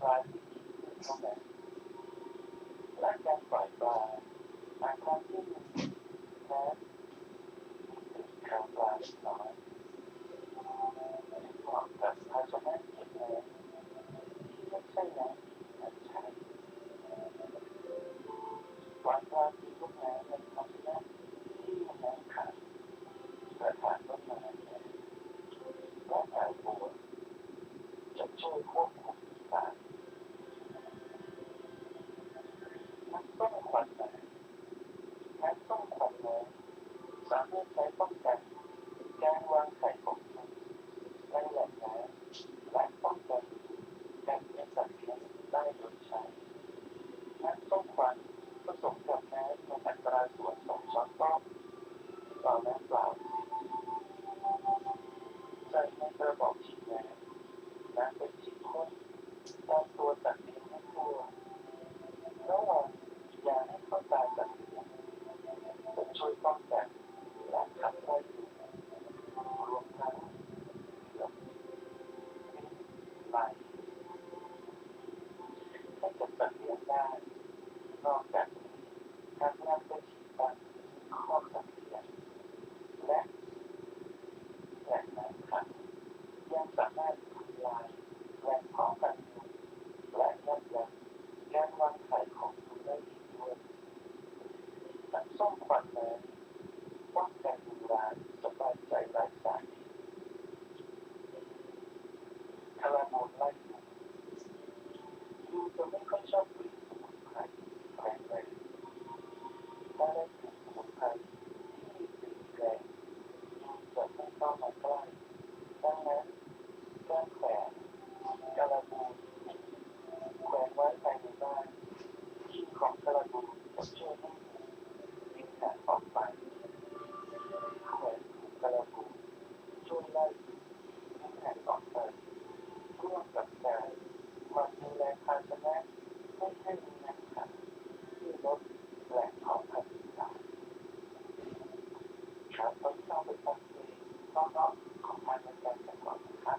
ลายที่ดีขึ้นเท่านั้นและการปล่อยปลาอาการที่มีแม้ติดคางปลาเล็กน้อยเหมาะกับภาชนะเก็บน้ำที่ไม่ใช่น้ำน้ำใช้ปล่อยปลาตีลูกน้ำในภาชนะที่มีน้ำขังกระถางต้นไม้และอ่างบัวจะช่วยควบคุมสารน้ำส้มควันน้ำน้ำส้มควันน้ำสามารถใช้ป้องกันการวางไข่ของมันในแหล่งน้ำและป้องกันการเลี้ยงสัตว์เลี้ยงได้โดยใช้น้ำส้มควันผสมกับน้ำในอัตราส่วน2 ช้อนโต๊ะต่อน้ำเปล่าใส่ในกระบอกฉีดน้ำน้ำเป็นฉีดพ่นตามตัวสัตว์เลี้ยงให้ทั่วระวังอย่าให้เข้าตาสัตว์เลี้ยงจะช่วยป้องกันและขับไล่ยุงรวมทั้งเหลือบไหลให้กับสัตว์เลี้ยงได้นอกจากนี้การนำไปฉีดตามข้อสัตว์เลี้ยงและแหล่งน้ำขังยังสามารถทำลายแหล่งเพาะพันธุ์ยุงและยับยั้งการวางไข่ของยุงได้อีกด้วยน้ำส้มควันน้ำป้องกันยุงลายสบายใจไร้สาเหตุคาราโมนไล่ยุงยุงจะไม่ค่อยชอบกลิ่นสมุนไพรแรงแรงถ้าได้กลิ่นสมุนไพรที่มีกลิ่นแรงยุงจะไม่เข้ามาใกล้ดังนั้นการแขวนกระบูนแขวนไว้ภายในบ้านที่ของกระบูนจะช่วยให้ยุงวิ่งหนีออกไปแขวนถูกกระบูนช่วยไล่ยุงวิ่งหนีออกไปร่วมกับการหมั่นดูแลภาชนะไม่ให้มีน้ำขังที่ลดแหล่งเผาผลาญต่างๆครับตอนนี้เราไปฟังเพลงเพราะๆของทางรายการกันก่อนนะครับ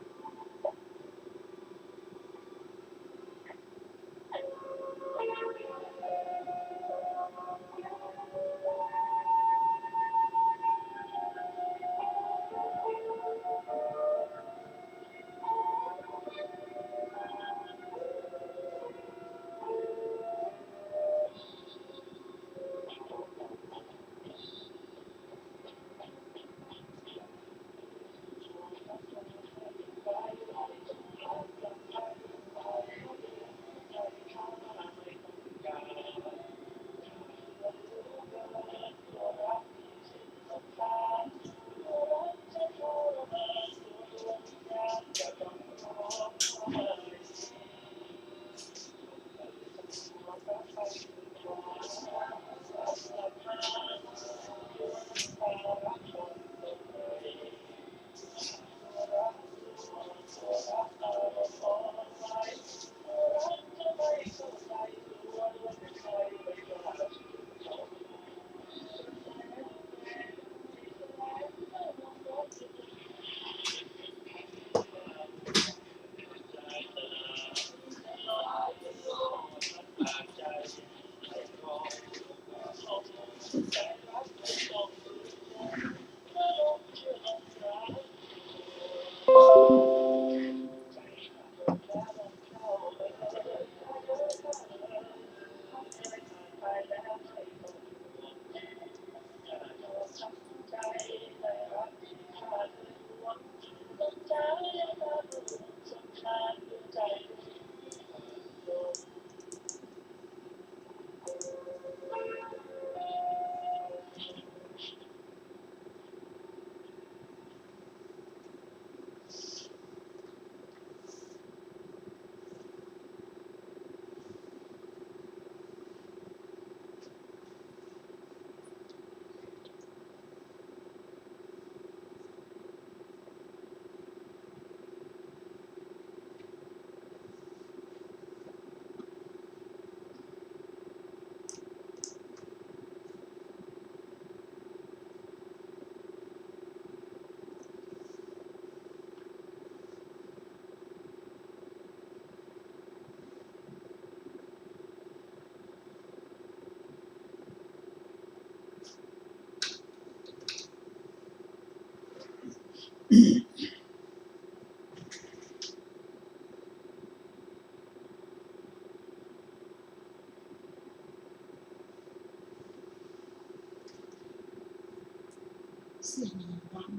เสียงดัง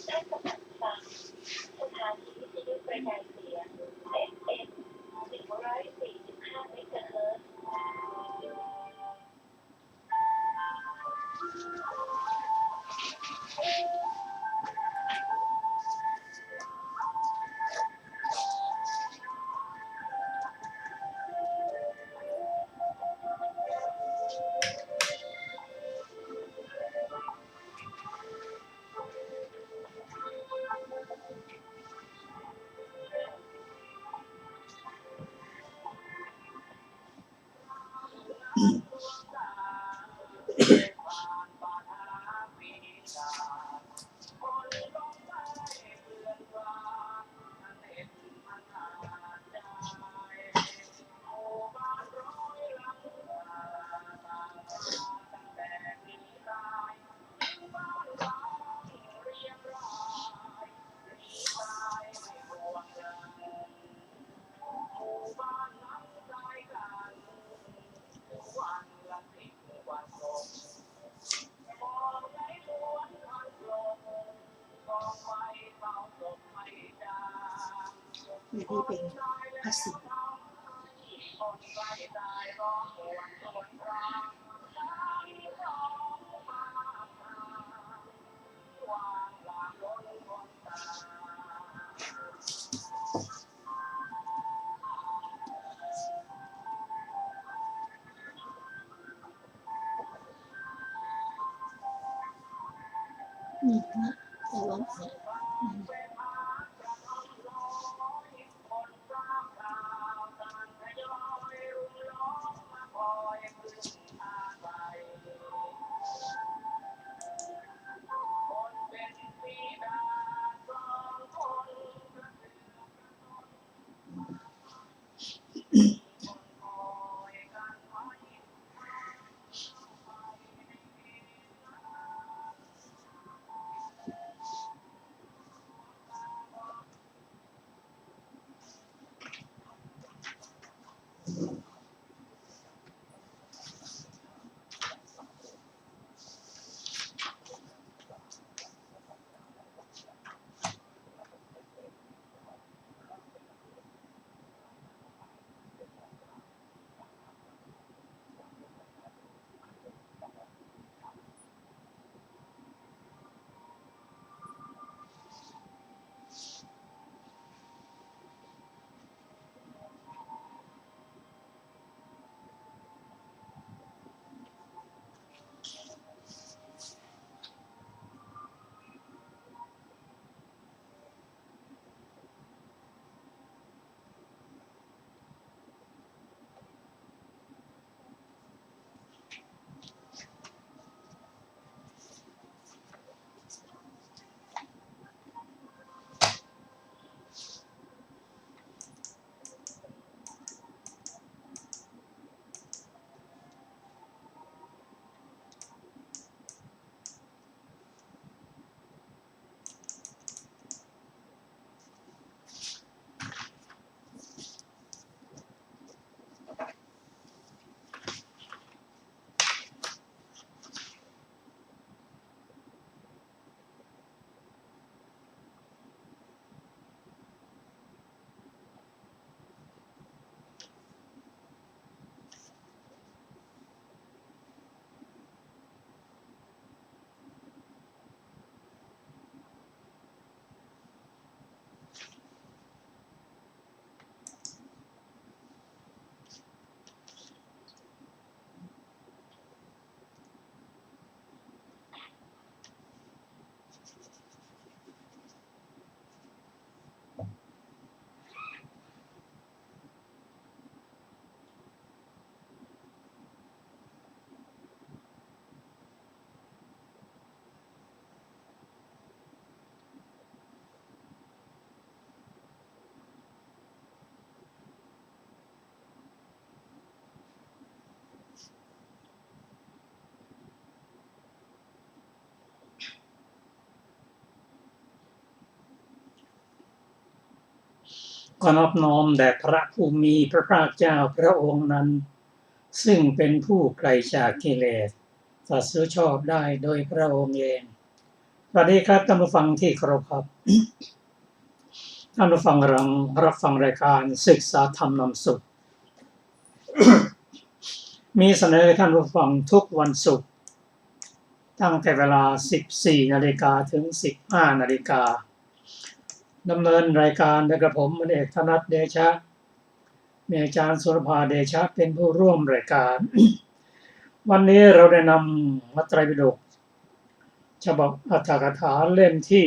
ได้กำลังฟังสถานีวิทยุกระจายเสียง FM 104.5 เมกะเฮิรตซ์และที่เป็นภาษีนะแต่ว่า ก็นอบน้อมแด่พระผู้มีพระภาคเจ้าพระองค์นั้นซึ่งเป็นผู้ไกลจากกิเลสตรัสรู้ชอบได้โดยพระองค์เองสวัสดีครับท่านผู้ฟังที่เคารพครับ ท่านผู้ฟังกำลังรับฟังรายการศึกษาธรรมนำสุข มีเสนอท่านผู้ฟังทุกวันศุกร์ตั้งแต่เวลา 14 นาฬิกาถึง 15 นาฬิกาดำเนินรายการโดยกระผมเอกธนัทเดชะมีอาจารย์สุรภาเดชะเป็นผู้ร่วมรายการ วันนี้เราได้นำพระไตรปิฎกฉบับอรรถกถาเล่มที่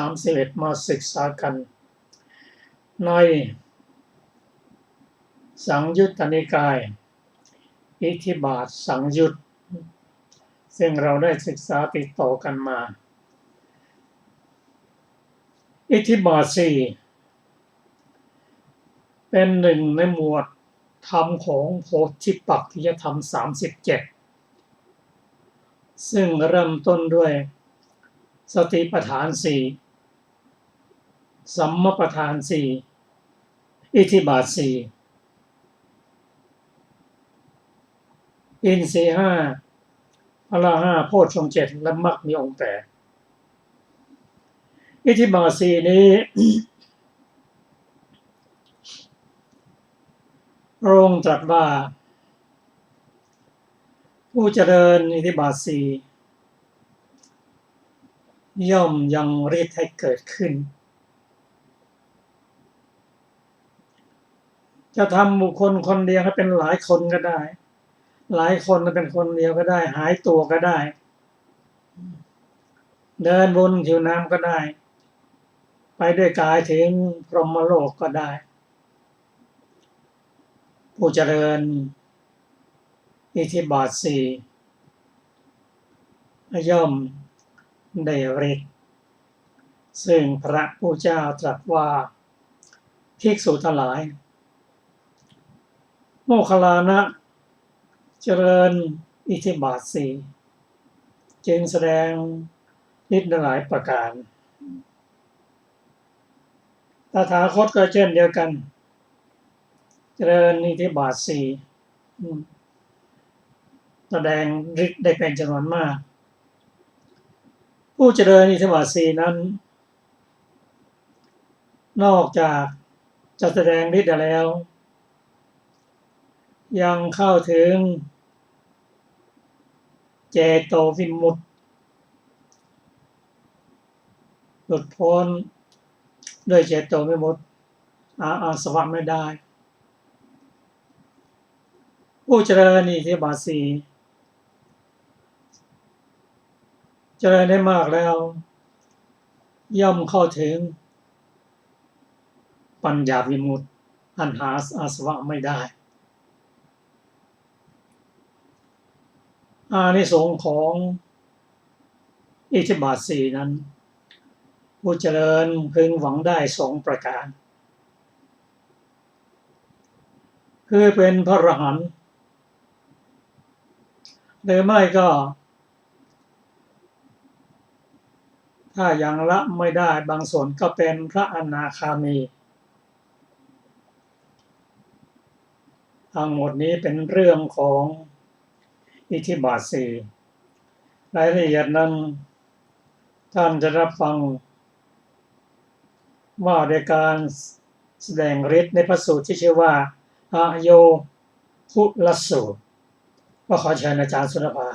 31มาศึกษากันในสังยุตตนิกายอิทธิบาทสังยุตซึ่งเราได้ศึกษาติดต่อกันมาอิทธิบาท4เป็นหนึ่งในหมวดธรรมของโพธิปักขิยธรรม37ซึ่งเริ่มต้นด้วยสติปัฏฐาน4สัมมาปัฏฐาน4อิทธิบาท4อินทรีย์5พละ5โพชฌงค์7และมรรคมีองค์8อิทธิบาท4นี้ พระองค์ตรัสว่าผู้เจริญอิทธิบาท4ย่อมยังฤทธิ์ให้เกิดขึ้นจะทำบุคคลคนเดียวให้เป็นหลายคนก็ได้หลายคนเป็นคนเดียวก็ได้หายตัวก็ได้เดินบนผิวน้ำก็ได้ไปด้วยกายถึงพรหมโลกก็ได้ผู้เจริญอิทธิบาท4ย่อมได้ฤทธิ์ซึ่งพระผู้เจ้าตรัสว่าภิกษุทั้งหลายโมคคัลลานะเจริญอิทธิบาท4จึงแสดงฤทธิ์หลายประการตถาคตก็เช่นเดียวกันเจริญอิทธิบาท4แสดงฤทธิ์ได้เป็นจำนวนมากผู้เจริญอิทธิบาท4นั้นนอกจากจะแสดงฤทธิ์แล้วยังเข้าถึงเจโตวิมุตติหลุดพ้นด้วยเจโตวิมุตติอาสวะไม่ได้ผู้เจริญอิทธิบาท4เจริญได้มากแล้วย่อมเข้าถึงปัญญาวิมุตติอันหาอาสวะไม่ได้อานิสงส์ของอิทธิบาท4นั้นผู้เจริญพึงหวังได้2ประการคือเป็นพระอรหันต์หรือไม่ก็ถ้ายังละไม่ได้บางส่วนก็เป็นพระอนาคามีทั้งหมดนี้เป็นเรื่องของอิทธิบาท4รายละเอียดนั้นท่านจะรับฟังว่าในการแสดงฤทธิ์ในพระสูตรที่ชื่อว่าอโยคุลสูตรก็ขอเชิญอาจารย์สุนภา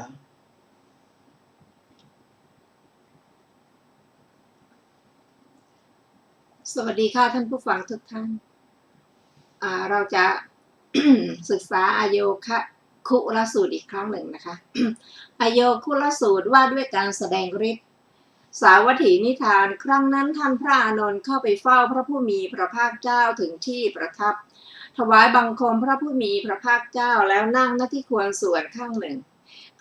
สวัสดีค่ะท่านผู้ฟังทุกท่านเราจะ ศึกษาอโยคุลสูตรอีกครั้งหนึ่งนะคะ อโยคุลสูตรว่าด้วยการแสดงฤทธิ์สาวัตถีนิทานครั้งนั้นท่านพระอานนท์เข้าไปเฝ้าพระผู้มีพระภาคเจ้าถึงที่ประทับถวายบังคมพระผู้มีพระภาคเจ้าแล้วนั่งณที่ควรส่วนข้างหนึ่ง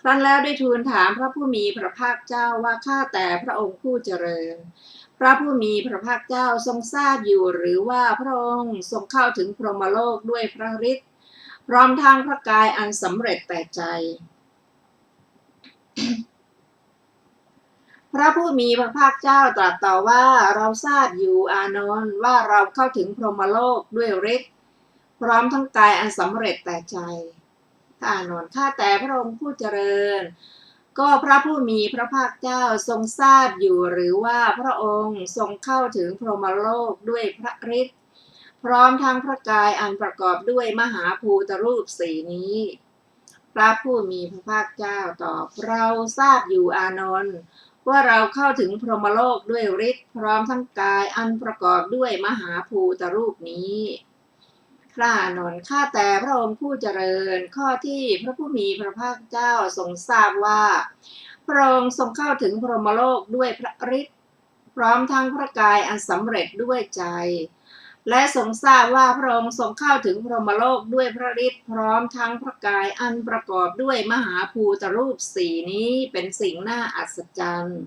ครั้นแล้วได้ทูลถามพระผู้มีพระภาคเจ้าว่าข้าแต่พระองค์ผู้เจริญพระผู้มีพระภาคเจ้าทรงทราบอยู่หรือว่าพระองค์ทรงเข้าถึงพรหมโลกด้วยพระฤทธิ์พร้อมทางพระกายอันสำเร็จแต่ใจ พระผู้มีพระภาคเจ้าตรัสต่อว่าเราทราบอยู่อานนท์ว่าเราเข้าถึงพรหมโลกด้วยฤทธิ์พร้อมทั้งกายอันสำเร็จแต่ใจอานนท์ข้าแต่พระองค์ผู้เจริญก็พระผู้มีพระภาคเจ้าทรงทราบอยู่หรือว่าพระองค์ทรงเข้าถึงพรหมโลกด้วยพระฤทธิ์พร้อมทั้งพระกายอันประกอบด้วยมหาภูตรูปสี่นี้พระผู้มีพระภาคเจ้าตอบเราทราบอยู่อานนท์ว่าเราเข้าถึงพรหมโลกด้วยฤทธิ์พร้อมทั้งกายอันประกอบด้วยมหาภูตรูปนี้พระอานนท์ข้าแต่พระองค์ผู้เจริญข้อที่พระผู้มีพระภาคเจ้าทรงทราบว่าพระองค์ทรงเข้าถึงพรหมโลกด้วยพระฤทธิ์พร้อมทั้งพระกายอันสำเร็จด้วยใจและทรงทราบว่าพระองค์ทรงเข้าถึงพรหมโลกด้วยพระฤทธิ์พร้อมทั้งพระกายอันประกอบด้วยมหาภูตรูปสี่นี้เป็นสิ่งน่าอัศจรรย์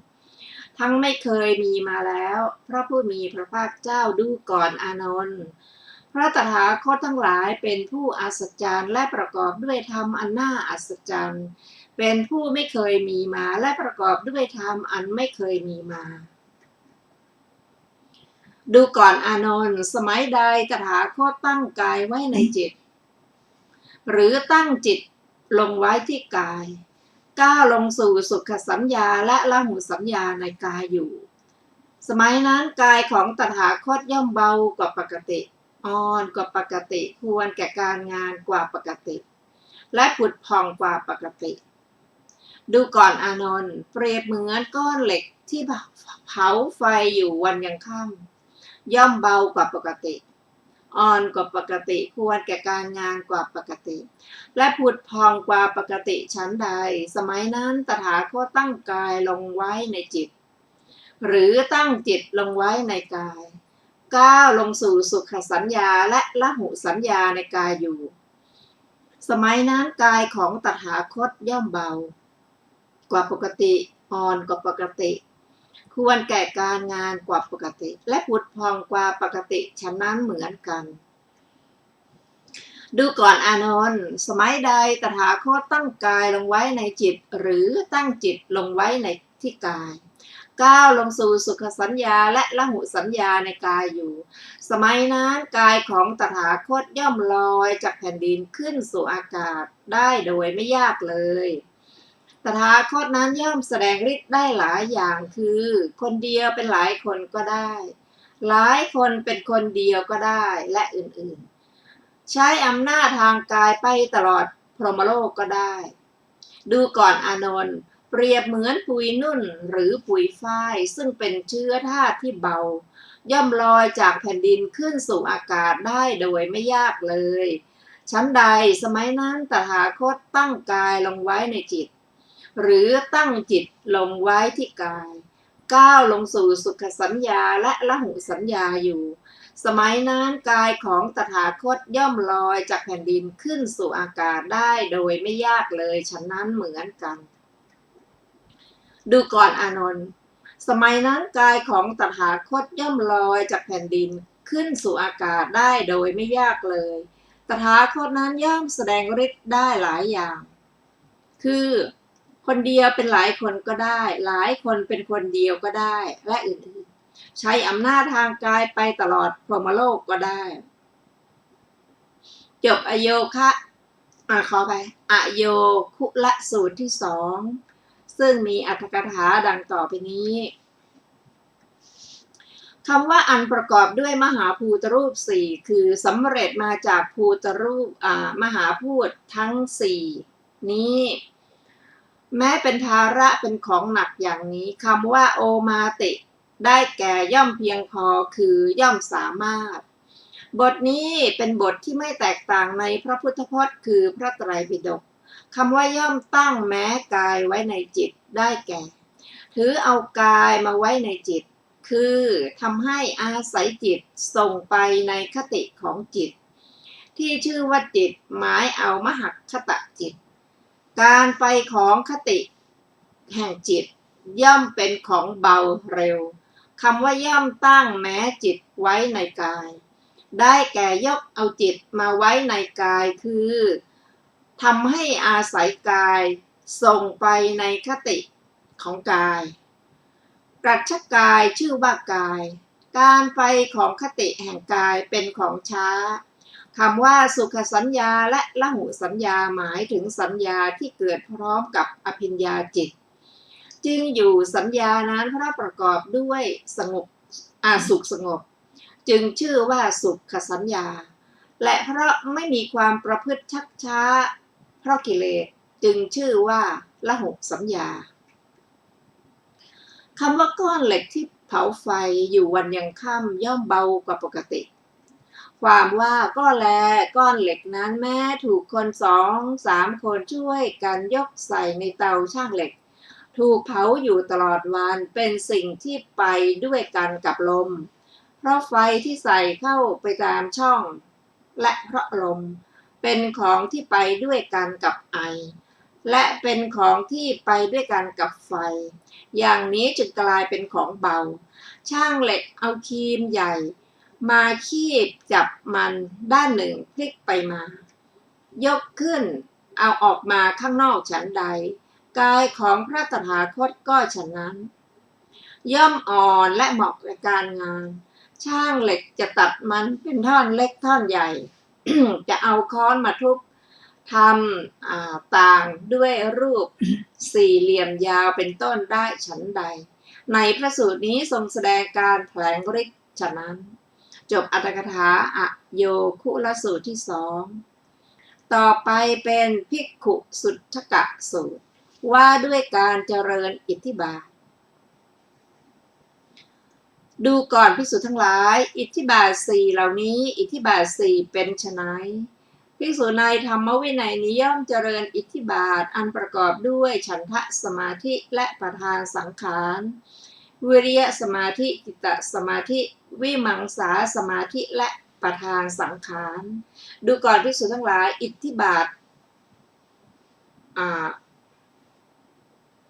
ทั้งไม่เคยมีมาแล้วพระผู้มีพระภาคเจ้าดูก่อนอานนท์พระตถาคตทั้งหลายเป็นผู้อัศจรรย์และประกอบด้วยธรรมอันน่าอัศจรรย์เป็นผู้ไม่เคยมีมาและประกอบด้วยธรรมอันไม่เคยมีมาดูก่อนอานนท์สมัยใดตถาคตตั้งกายไว้ในจิตหรือตั้งจิตลงไว้ที่กายก้าวลงสู่สุขสัญญาและละหุสัญญาในกายอยู่สมัยนั้นกายของตถาคตย่อมเบากว่าปกติอ่อนกว่าปกติควรแก่การงานกว่าปกติและผุดผ่องกว่าปกติดูก่อนอานนท์เปรียบเหมือนก้อนเหล็กที่เผาไฟอยู่วันยังค่ำย่อมเบากว่าปกติอ่อนกว่าปกติควรแก่การงานกว่าปกติและผุดพองกว่าปกติชั้นใดสมัยนั้นตถาคตตั้งกายลงไว้ในจิตหรือตั้งจิตลงไว้ในกายก้าวลงสู่สุขสัญญาและละหุสัญญาในกายอยู่สมัยนั้นกายของตถาคตย่อมเบากว่าปกติอ่อนกว่าปกติควรแก่การงานกว่าปกติและผุดพองกว่าปกติฉะนั้นเหมือนกันดูก่อนอานนท์สมัยใดตถาคตตั้งกายลงไว้ในจิตหรือตั้งจิตลงไว้ในที่กายก้าวลงสู่สุขสัญญาและละหุสัญญาในกายอยู่สมัยนั้นกายของตถาคตย่อมลอยจากแผ่นดินขึ้นสู่อากาศได้โดยไม่ยากเลยตถาคตนั้นย่อมแสดงฤทธิ์ได้หลายอย่างคือคนเดียวเป็นหลายคนก็ได้หลายคนเป็นคนเดียวก็ได้และอื่นๆใช้อำนาจทางกายไปตลอดพรหมโลกก็ได้ดูก่อนอานนท์เปรียบเหมือนปุยนุ่นหรือปุยฝ้ายซึ่งเป็นเชื้อธาตุที่เบาย่อมลอยจากแผ่นดินขึ้นสู่อากาศได้โดยไม่ยากเลยชั้นใดสมัยนั้นตถาคตตั้งกายลงไว้ในจิตหรือตั้งจิตลงไว้ที่กายก้าวลงสู่สุขสัญญาและละหุสัญญาอยู่สมัยนั้นกายของตถาคตย่อมลอยจากแผ่นดินขึ้นสู่อากาศได้โดยไม่ยากเลยฉะนั้นเหมือนกันดูก่อนอานนท์สมัยนั้นกายของตถาคตย่อมลอยจากแผ่นดินขึ้นสู่อากาศได้โดยไม่ยากเลยตถาคตนั้นย่อมแสดงฤทธิ์ได้หลายอย่างคือคนเดียวเป็นหลายคนก็ได้หลายคนเป็นคนเดียวก็ได้และอื่นๆใช้อำนาจทางกายไปตลอดพรหมโลกก็ได้จบอโยคะขอไปอโยคุละสูตรที่2ซึ่งมีอรรถกถาดังต่อไปนี้คำว่าอันประกอบด้วยมหาภูตรูป4คือสำเร็จมาจากภูตรูปมหาพูดทั้ง4นี้แม้เป็นภาระเป็นของหนักอย่างนี้คำว่าโอมาติได้แก่ย่อมเพียงพอคือย่อมสามารถบทนี้เป็นบทที่ไม่แตกต่างในพระพุทธพจน์คือพระไตรปิฎกคำว่าย่อมตั้งแม้กายไว้ในจิตได้แก่ถือเอากายมาไว้ในจิตคือทำให้อาศัยจิตส่งไปในคติของจิตที่ชื่อว่าจิตหมายเอามหคตจิตการไปของคติแห่งจิตย่อมเป็นของเบาเร็วคำว่าย่อมตั้งแม้จิตไว้ในกายได้แก่ยกเอาจิตมาไว้ในกายคือทำให้อาศัยกายส่งไปในคติของกาย รัชกายชื่อว่ากาย การไปของคติแห่งกายเป็นของช้าคำว่าสุขสัญญาและละหุสัญญาหมายถึงสัญญาที่เกิดพร้อมกับอภิญญาจิตจึงอยู่สัญญานั้นเพราะประกอบด้วยสุขสงบจึงชื่อว่าสุขสัญญาและเพราะไม่มีความประพฤติชักช้าเพราะกิเลสจึงชื่อว่าละหุสัญญาคำว่าก้อนเหล็กที่เผาไฟอยู่วันยังค่ำย่อมเบากว่าปกติความว่าก็แลก้อนเหล็กนั้นแม้ถูกคน2-3 คนช่วยกันยกใส่ในเตาช่างเหล็กถูกเผาอยู่ตลอดวันเป็นสิ่งที่ไปด้วยกันกับลมเพราะไฟที่ใส่เข้าไปตามช่องและเพราะลมเป็นของที่ไปด้วยกันกับไอและเป็นของที่ไปด้วยกันกับไฟอย่างนี้จึงกลายเป็นของเบาช่างเหล็กเอาครีมใหญ่มาคีบจับมันด้านหนึ่งพลิกไปมายกขึ้นเอาออกมาข้างนอกฉันใดกายของพระตถาคตก็ฉะนั้นย่อมอ่อนและเหมาะกับการงานช่างเหล็กจะตัดมันเป็นท่อนเล็กท่อนใหญ่ จะเอาค้อนมาทุบทำต่างด้วยรูปสี่เหลี่ยมยาวเป็นต้นได้ฉันใดในพระสูตรนี้ทรงแสดงการแผลงฤทธิ์ฉะนั้นจบอรรถกถาอโยคุลสูตรที่2ต่อไปเป็นภิกขุสุทธกะสูตรว่าด้วยการเจริญอิทธิบาทดูก่อนภิกษุทั้งหลายอิทธิบาท4เหล่านี้อิทธิบาท4เป็นไฉนภิกษุในธรรมวินัยนี้ย่อมเจริญอิทธิบาทอันประกอบด้วยฉันทะสมาธิและประธานสังขารวิริยะสมาธิจิตตสมาธิวิมังสาสมาธิและประธานสังขารดูก่อนภิกษุทั้งหลายอิทธิบาท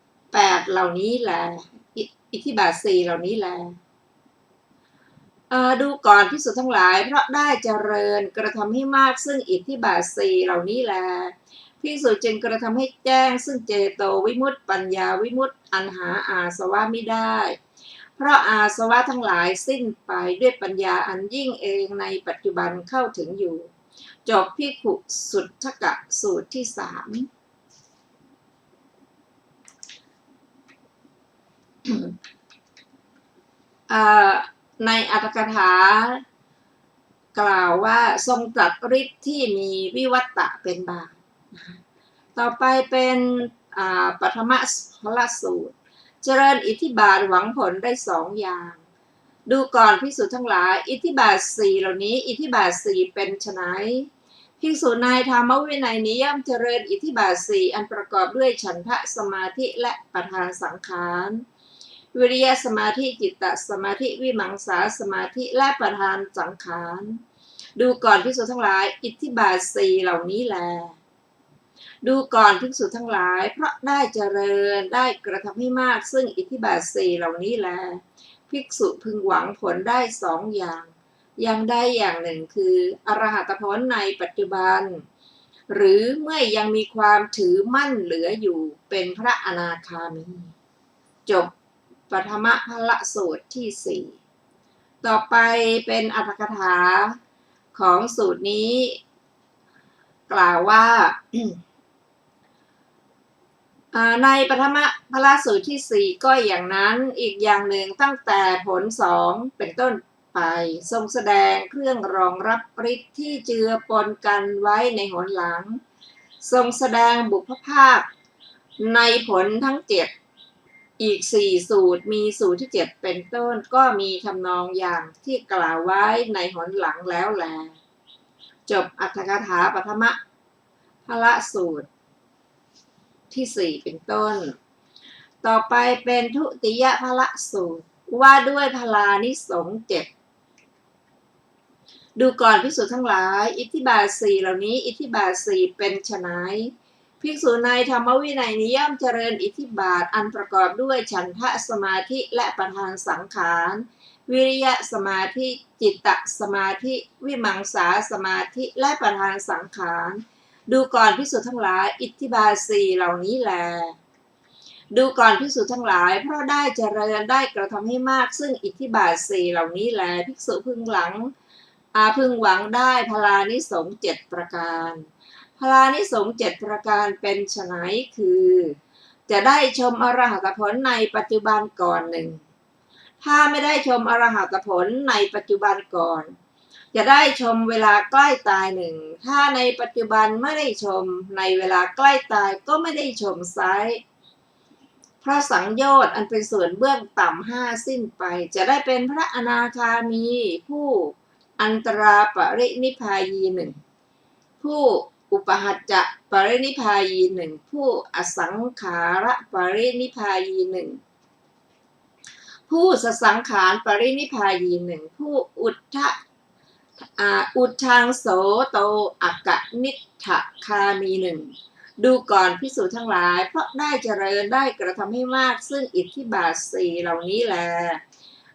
8เหล่านี้แลอิทธิบาท4เหล่านี้แลดูก่อนภิกษุทั้งหลายเพราะได้เจริญกระทำให้มากซึ่งอิทธิบาท4เหล่านี้แลภิกษุจึงกระทำให้แจ้งซึ่งเจโตวิมุตติปัญญาวิมุตติอันหาอาสวะมิได้เพราะอาสวะทั้งหลายสิ้นไปด้วยปัญญาอันยิ่งเองในปัจจุบันเข้าถึงอยู่จบภิกขุสุทธกะสูตรที่3ในอรรถกถากล่าวว่าทรงตรัสฤทธิ์ที่มีวิวัตตะเป็นบาทต่อไปเป็นปฐมพลสูตรเจริญอิทธิบาทหวังผลได้2อย่างดูก่อนภิกษุทั้งหลายอิทธิบาท4เหล่านี้อิทธิบาท4เป็นไฉนภิกษุในธรรมวินัยนี้ย่อมเจริญอิทธิบาท4อันประกอบด้วยฉันทะสมาธิและประธานสังขารวิริยะสมาธิจิตตสมาธิวิมังสาสมาธิและประธานสังขารดูก่อนภิกษุทั้งหลายอิทธิบาท4เหล่านี้แลดูก่อนภิกษุทั้งหลายเพราะได้เจริญได้กระทำให้มากซึ่งอิทธิบาท4เหล่านี้แลภิกษุพึงหวังผลได้2อย่างใดอย่างหนึ่งคืออรหัตผลในปัจจุบันหรือเมื่อยังมีความถือมั่นเหลืออยู่เป็นพระอนาคามีจบปฐมพลสูตรที่4ต่อไปเป็นอรรถกถาของสูตรนี้กล่าวว่า ในปฐมพลสูตรที่4ก็อย่างนั้นอีกอย่างหนึ่งตั้งแต่ผล2เป็นต้นไปทรงแสดงเครื่องรองรับฤทธิ์ที่เจือปนกันไว้ในหนหลังทรงแสดงบุพภาคในผลทั้ง7อีก4สูตรมีสูตรที่7เป็นต้นก็มีทำนองอย่างที่กล่าวไว้ในหนหลังแล้วแลจบอรรถกถาปฐมพลสูตรที่4เป็นต้นต่อไปเป็นทุติยพลสูตรว่าด้วยพลานิสงส์7ดูก่อนภิกษุทั้งหลายอิทธิบาท4เหล่านี้อิทธิบาท4เป็นไฉนภิกษุในธรรมวินัยนี้ย่อมเจริญอิทธิบาทอันประกอบด้วยฉันทะสมาธิและประธานสังขารวิริยะสมาธิจิตตสมาธิวิมังสาสมาธิและประธานสังขารดูก่อนภิกษุทั้งหลายอิทธิบาท4เหล่านี้แล ดูก่อนภิกษุทั้งหลายเพราะได้เจริญได้กระทำให้มากซึ่งอิทธิบาท4เหล่านี้แลภิกษุพึงหวังได้พลานิสงส์7ประการพลานิสงส์7ประการเป็นไฉนคือ จะได้ชมอรหัตผลในปัจจุบันก่อนหนึ่งถ้าไม่ได้ชมอรหัตผลในปัจจุบันก่อนจะได้ชมเวลาใกล้ตายหนึ่งถ้าในปัจจุบันไม่ได้ชมในเวลาใกล้ตายก็ไม่ได้ชมไซร้เพราะสังโยชน์อันเป็นส่วนเบื้องต่ำ5สิ้นไปจะได้เป็นพระอนาคามีผู้อันตราปรินิพพายีหนึ่งผู้อุปหัจจะปรินิพพายีหนึ่งผู้อสังขาระปรินิพพายีหนึ่งผู้สสังขารปรินิพพายีหนึ่งผู้อุทังโสโตอักกนิฏฐคามีหนึ่งดูก่อนภิกษุทั้งหลายเพราะได้เจริญได้กระทำให้มากซึ่งอิทธิบาท4เหล่านี้แล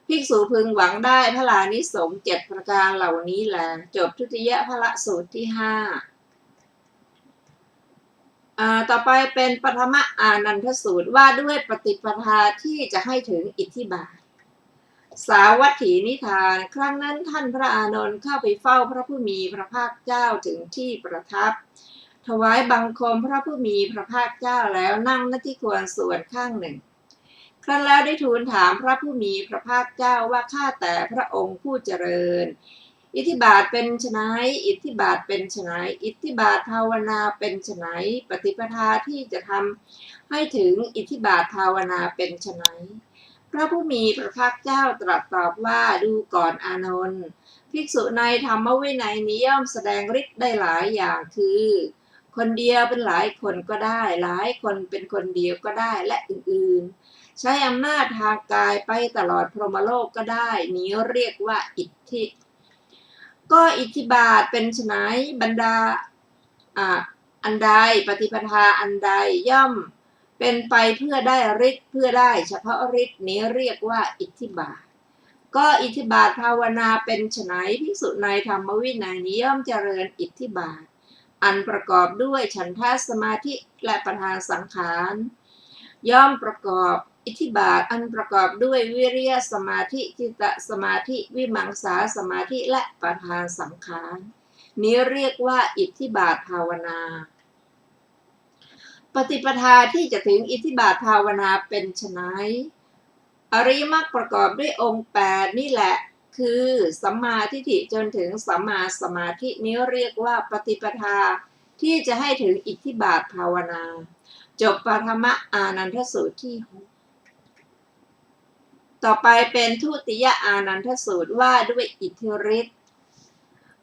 ภิกษุพึงหวังได้พลานิสงส์7ประการเหล่านี้แลจบทุติยพละสูตรที่5ต่อไปเป็นปฐมอานันทสูตรว่าด้วยปฏิปทาที่จะให้ถึงอิทธิบาทสาวัตถีนิทานครั้งนั้นท่านพระอานนท์เข้าไปเฝ้าพระผู้มีพระภาคเจ้าถึงที่ประทับถวายบังคมพระผู้มีพระภาคเจ้าแล้วนั่งณที่ควรส่วนข้างหนึ่งครั้นแล้วได้ทูลถามพระผู้มีพระภาคเจ้าว่าข้าแต่พระองค์ผู้เจริญอิทธิบาทเป็นไฉนอิทธิบาทเป็นไฉนอิทธิบาทภาวนาเป็นไฉนปฏิปทาที่จะทำให้ถึงอิทธิบาทภาวนาเป็นไฉนพระผู้มีพระภาคเจ้าตรัสตอบว่าดูก่อนอานนท์ภิกษุในธรรมวินัยนี้ย่อมแสดงฤทธิ์ได้หลายอย่างคือคนเดียวเป็นหลายคนก็ได้หลายคนเป็นคนเดียวก็ได้และอื่นๆใช้อำนาจทางกายไปตลอดพรหมโลกก็ได้นี้เรียกว่าอิทธิก็อิทธิบาทเป็นไฉนบรรดาอันใดปฏิปทาอันใดย่อมเป็นไปเพื่อได้ฤทธิ์เพื่อได้เฉพาะฤทธิ์นี้เรียกว่าอิทธิบาทก็อิทธิบาทภาวนาเป็นไฉนภิกษุในธรรมวินัยนี้ย่อมเจริญอิทธิบาทอันประกอบด้วยฉันทะสมาธิและประธานสังขารย่อมประกอบอิทธิบาทอันประกอบด้วยวิริยะสมาธิจิตตสมาธิวิมังสาสมาธิและประธานสังขารนี้เรียกว่าอิทธิบาทภาวนาปฏิปทาที่จะถึงอิทธิบาทภาวนาเป็นไฉนอริยมรรคประกอบด้วยองค์8นี่แหละคือสัมมาทิฏฐิจนถึงสัมมาสมาธินี้เรียกว่าปฏิปทาที่จะให้ถึงอิทธิบาทภาวนาจบปฐมอานันทสูตรที่6ต่อไปเป็นทุติยอานันทสูตรว่าด้วยอิทธิฤทธิ์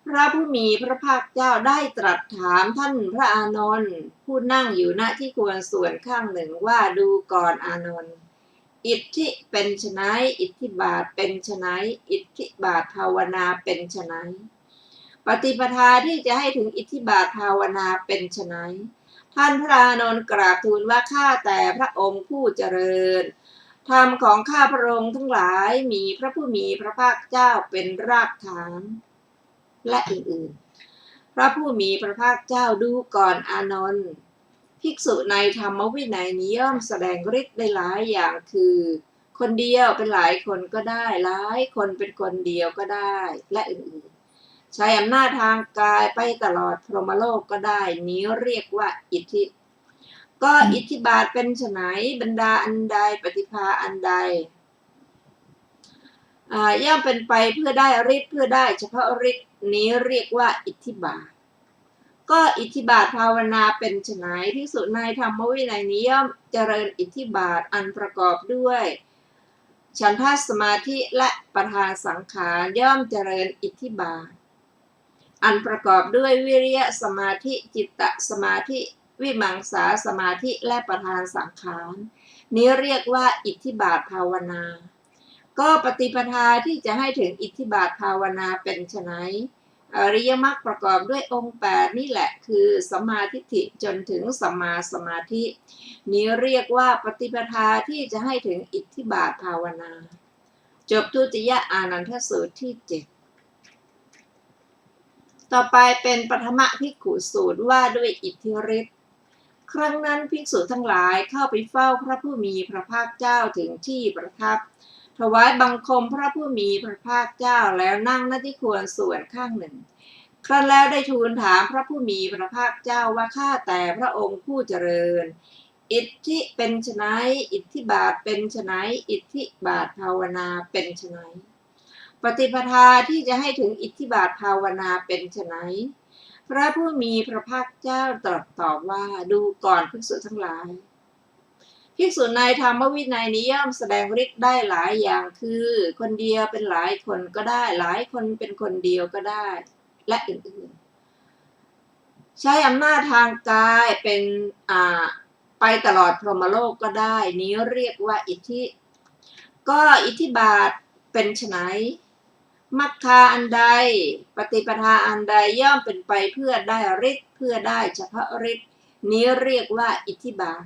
พระผู้มีพระภาคเจ้าได้ตรัสถามท่านพระอานนท์ผู้นั่งอยู่ณที่ควรส่วนข้างหนึ่งว่าดูก่อนอานนท์อิทธิเป็นไฉนอิทธิบาทเป็นไฉนอิทธิบาทภาวนาเป็นไฉนปฏิปทาที่จะให้ถึงอิทธิบาทภาวนาเป็นไฉนท่านพระอานนท์กราบทูลว่าข้าแต่พระองค์ผู้เจริญธรรมของข้าพระองค์ทั้งหลายมีพระผู้มีพระภาคเจ้าเป็นรากฐานและอื่นๆพระผู้มีพระภาคเจ้าดูก่อนอานนท์ภิกษุในธรรมวินัยนี้ย่อมแสดงฤทธิ์ได้หลายอย่างคือคนเดียวเป็นหลายคนก็ได้หลายคนเป็นคนเดียวก็ได้และอื่นๆใช้อำนาจทางกายไปตลอดพรหมโลกก็ได้นี้เรียกว่าอิทธิก็อิทธิบาทเป็นไฉนบรรดาอันใดปฏิภาอันใดย่อมเป็นไปเพื่อได้ฤทธิ์เพื่อได้เฉพาะฤทธิ์นี้เรียกว่าอิทธิบาทก็อิทธิบาทภาวนาเป็นไฉนภิกษุในธรรมวินัยนี้ย่อมเจริญอิทธิบาทอันประกอบด้วยฉันทะสมาธิและประธานสังขารย่อมเจริญอิทธิบาทอันประกอบด้วยวิริยะสมาธิจิตตสมาธิวิมังสาสมาธิและประธานสังขารนี้เรียกว่าอิทธิบาทภาวนาก็ปฏิปทาที่จะให้ถึงอิทธิบาทภาวนาเป็นไฉนอริยมรรคประกอบด้วยองค์8นี่แหละคือสัมมาทิฏฐิจนถึงสัมมาสมาธินี้เรียกว่าปฏิปทาที่จะให้ถึงอิทธิบาทภาวนาจบทุติยอานันทสูตรที่7ต่อไปเป็นปฐมภิกขุสูตรว่าด้วยอิทธิฤทธิ์ ครั้งนั้นภิกษุทั้งหลายเข้าไปเฝ้าพระผู้มีพระภาคเจ้าถึงที่ประทับถวายบังคมพระผู้มีพระภาคเจ้าแล้วนั่งณที่ควรส่วนข้างหนึ่งครั้นแล้วได้ทูลถามพระผู้มีพระภาคเจ้าว่าข้าแต่พระองค์ผู้เจริญอิทธิเป็นไฉนอิทธิบาทเป็นไฉนอิทธิบาทภาวนาเป็นไฉนปฏิปทาที่จะให้ถึงอิทธิบาทภาวนาเป็นไฉนพระผู้มีพระภาคเจ้าตรัสตอบว่าดูก่อนภิกษุทั้งหลายภิกษุในธรรมวินัยนี้ย่อมแสดงฤทธิ์ได้หลายอย่างคือคนเดียวเป็นหลายคนก็ได้หลายคนเป็นคนเดียวก็ได้และอื่นๆใช้อำนาจทางกายเป็นไปตลอดพรหมโลกก็ได้นี้เรียกว่าอิทธิก็อิทธิบาทเป็นไฉนมรรคาอันใดปฏิปทาอันใดย่อมเป็นไปเพื่อได้ฤทธิ์เพื่อได้เฉพาะฤทธิ์นี้เรียกว่าอิทธิบาท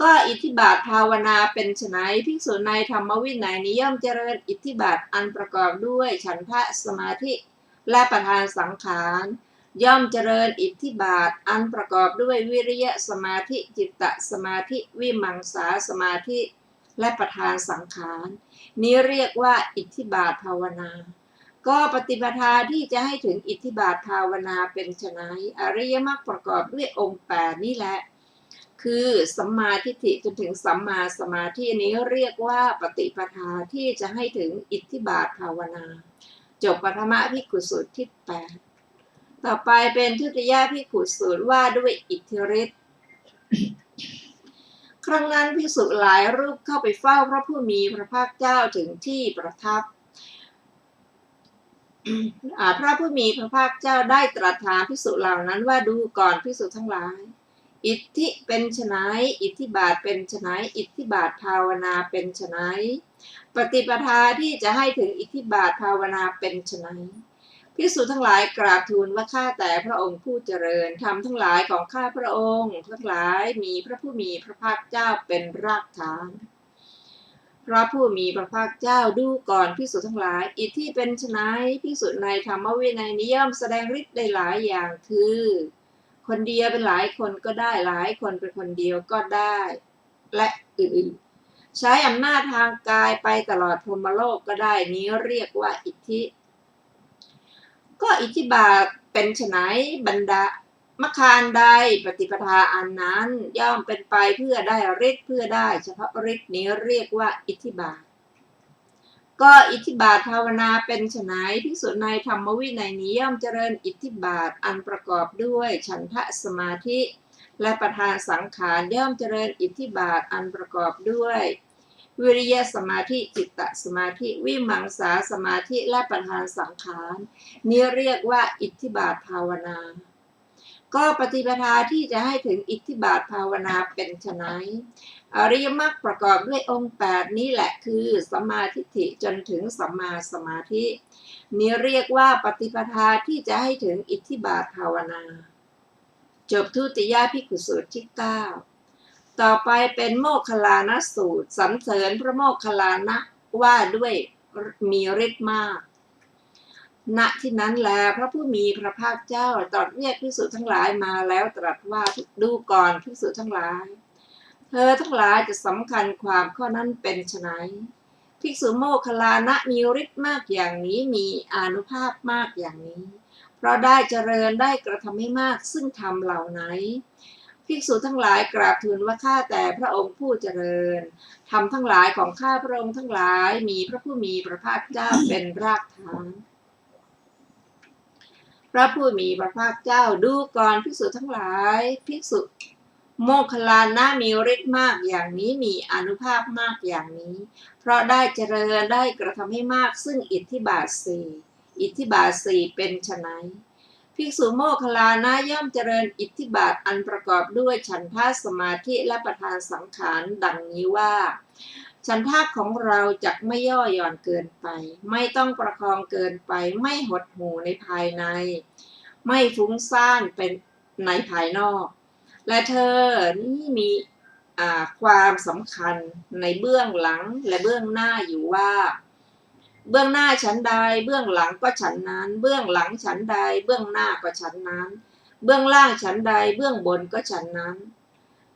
ก็อิทธิบาทภาวนาเป็นไฉนภิกษุในธรรมวินัยนี้ย่อมเจริญอิทธิบาทอันประกอบด้วยฉันทะสมาธิและประธานสังขารย่อมเจริญอิทธิบาทอันประกอบด้วยวิริยะสมาธิจิตตสมาธิวิมังสาสมาธิและประธานสังขารนี้เรียกว่าอิทธิบาทภาวนาก็ปฏิปทาที่จะให้ถึงอิทธิบาทภาวนาเป็นไฉนอริยมรรคประกอบด้วยองค์8นี่แหละคือสัมมาทิฏฐิจนถึงสัมมาสมาธินี้เรียกว่าปฏิปทาที่จะให้ถึงอิทธิบาทภาวนาจบปฐมภิกขุสูตรที่8ต่อไปเป็นทุติยภิกขุสูตรว่าด้วยอิทธิฤทธิ์ครั้งนั้นภิกษุหลายรูปเข้าไปเฝ้าพระผู้มีพระภาคเจ้าถึงที่ประทับ พระผู้มีพระภาคเจ้าได้ตรัสถามภิกษุเหล่านั้นว่าดูก่อนภิกษุทั้งหลายอิทธิเป็นไฉนอิทธิบาทเป็นไฉนอิทธิบาทภาวนาเป็นไฉนปฏิปทาที่จะให้ถึงอิทธิบาทภาวนาเป็นไฉนภิกษุทั้งหลายกราบทูลว่าข้าแต่พระองค์ผู้เจริญธรรมทั้งหลายของข้าพระองค์ทั้งหลายมีพระผู้มีพระภาคเจ้าเป็นรากฐานพระผู้มีพระภาคเจ้าดูก่อนภิกษุทั้งหลายอิทธิเป็นไฉนภิกษุในธรรมวินัยนี้ย่อมแสดงฤทธิ์ได้หลายอย่างคือคนเดียวเป็นหลายคนก็ได้หลายคนเป็นคนเดียวก็ได้และอื่นๆใช้อำนาจทางกายไปตลอดพรหมโลกก็ได้นี้เรียกว่าอิทธิก็อิทธิบาทเป็นไฉนบรรดามรรคอันใดปฏิปทาอันนั้นย่อมเป็นไปเพื่อได้ฤทธิ์เพื่อได้เฉพาะฤทธิ์นี้เรียกว่าอิทธิบาทก็อิทธิบาทภาวนาเป็นไฉนภิกษุในธรรมวินัยนี้ย่อมเจริญอิทธิบาทอันประกอบด้วยฉันทะสมาธิและประธานสังขารย่อมเจริญอิทธิบาทอันประกอบด้วยวิริยะสมาธิจิตตสมาธิวิมังสาสมาธิและประธานสังขารนี้เรียกว่าอิทธิบาทภาวนาก็ปฏิปทาที่จะให้ถึงอิทธิบาทภาวนาเป็นไฉนอริยมรรคประกอบด้วยองค์8นี้แหละคือสัมมาทิฏฐิจนถึงสัมมาสมาธินี้เรียกว่าปฏิปทาที่จะให้ถึงอิทธิบาทภาวนาจบทุติยภิกขุสูตรที่9ต่อไปเป็นโมคคัลลานสูตรสรรเสริญพระโมคคัลลานะว่าด้วยมีฤทธิ์มากณที่นั้นแลพระผู้มีพระภาคเจ้าตรัสเรียกภิกษุทั้งหลายมาแล้วตรัสว่าดูก่อนภิกษุทั้งหลายเธอทั้งหลายจะสำคัญความข้อนั้นเป็นไฉนภิกษุโมคคัลลานะมีฤทธิ์มากอย่างนี้มีอานุภาพมากอย่างนี้เพราะได้เจริญได้กระทำให้มากซึ่งธรรมเหล่าไหนภิกษุทั้งหลายกราบทูลว่าข้าแต่พระองค์ผู้เจริญธรรมทั้งหลายของข้าพระองค์ทั้งหลายมีพระผู้มีพระภาคเจ้าเป็นรากฐานพระผู้มีพระภาคเจ้าดูก่อนภิกษุทั้งหลายภิกษุโมคคัลลานะมีฤทธิ์มากอย่างนี้มีอานุภาพมากอย่างนี้เพราะได้เจริญได้กระทำให้มากซึ่งอิทธิบาท4อิทธิบาท4เป็นไฉนภิกษุโมคคัลลานะย่อมเจริญอิทธิบาทอันประกอบด้วยฉันทะสมาธิและประธานสังขารดังนี้ว่าฉันทะของเราจักไม่ย่อหย่อนเกินไปไม่ต้องประคองเกินไปไม่หดหู่ในภายในไม่ฟุ้งซ่านเป็นในภายนอกและเธอนี่มีความสำคัญในเบื้องหลังและเบื้องหน้าอยู่ว่าเบื้องหน้าฉันใดเบื้องหลังก็ฉันนั้นเบื้องหลังฉันใดเบื้องหน้าก็ฉันนั้น เบื้องล่างฉันใดเบื้องบนก็ฉันนั้น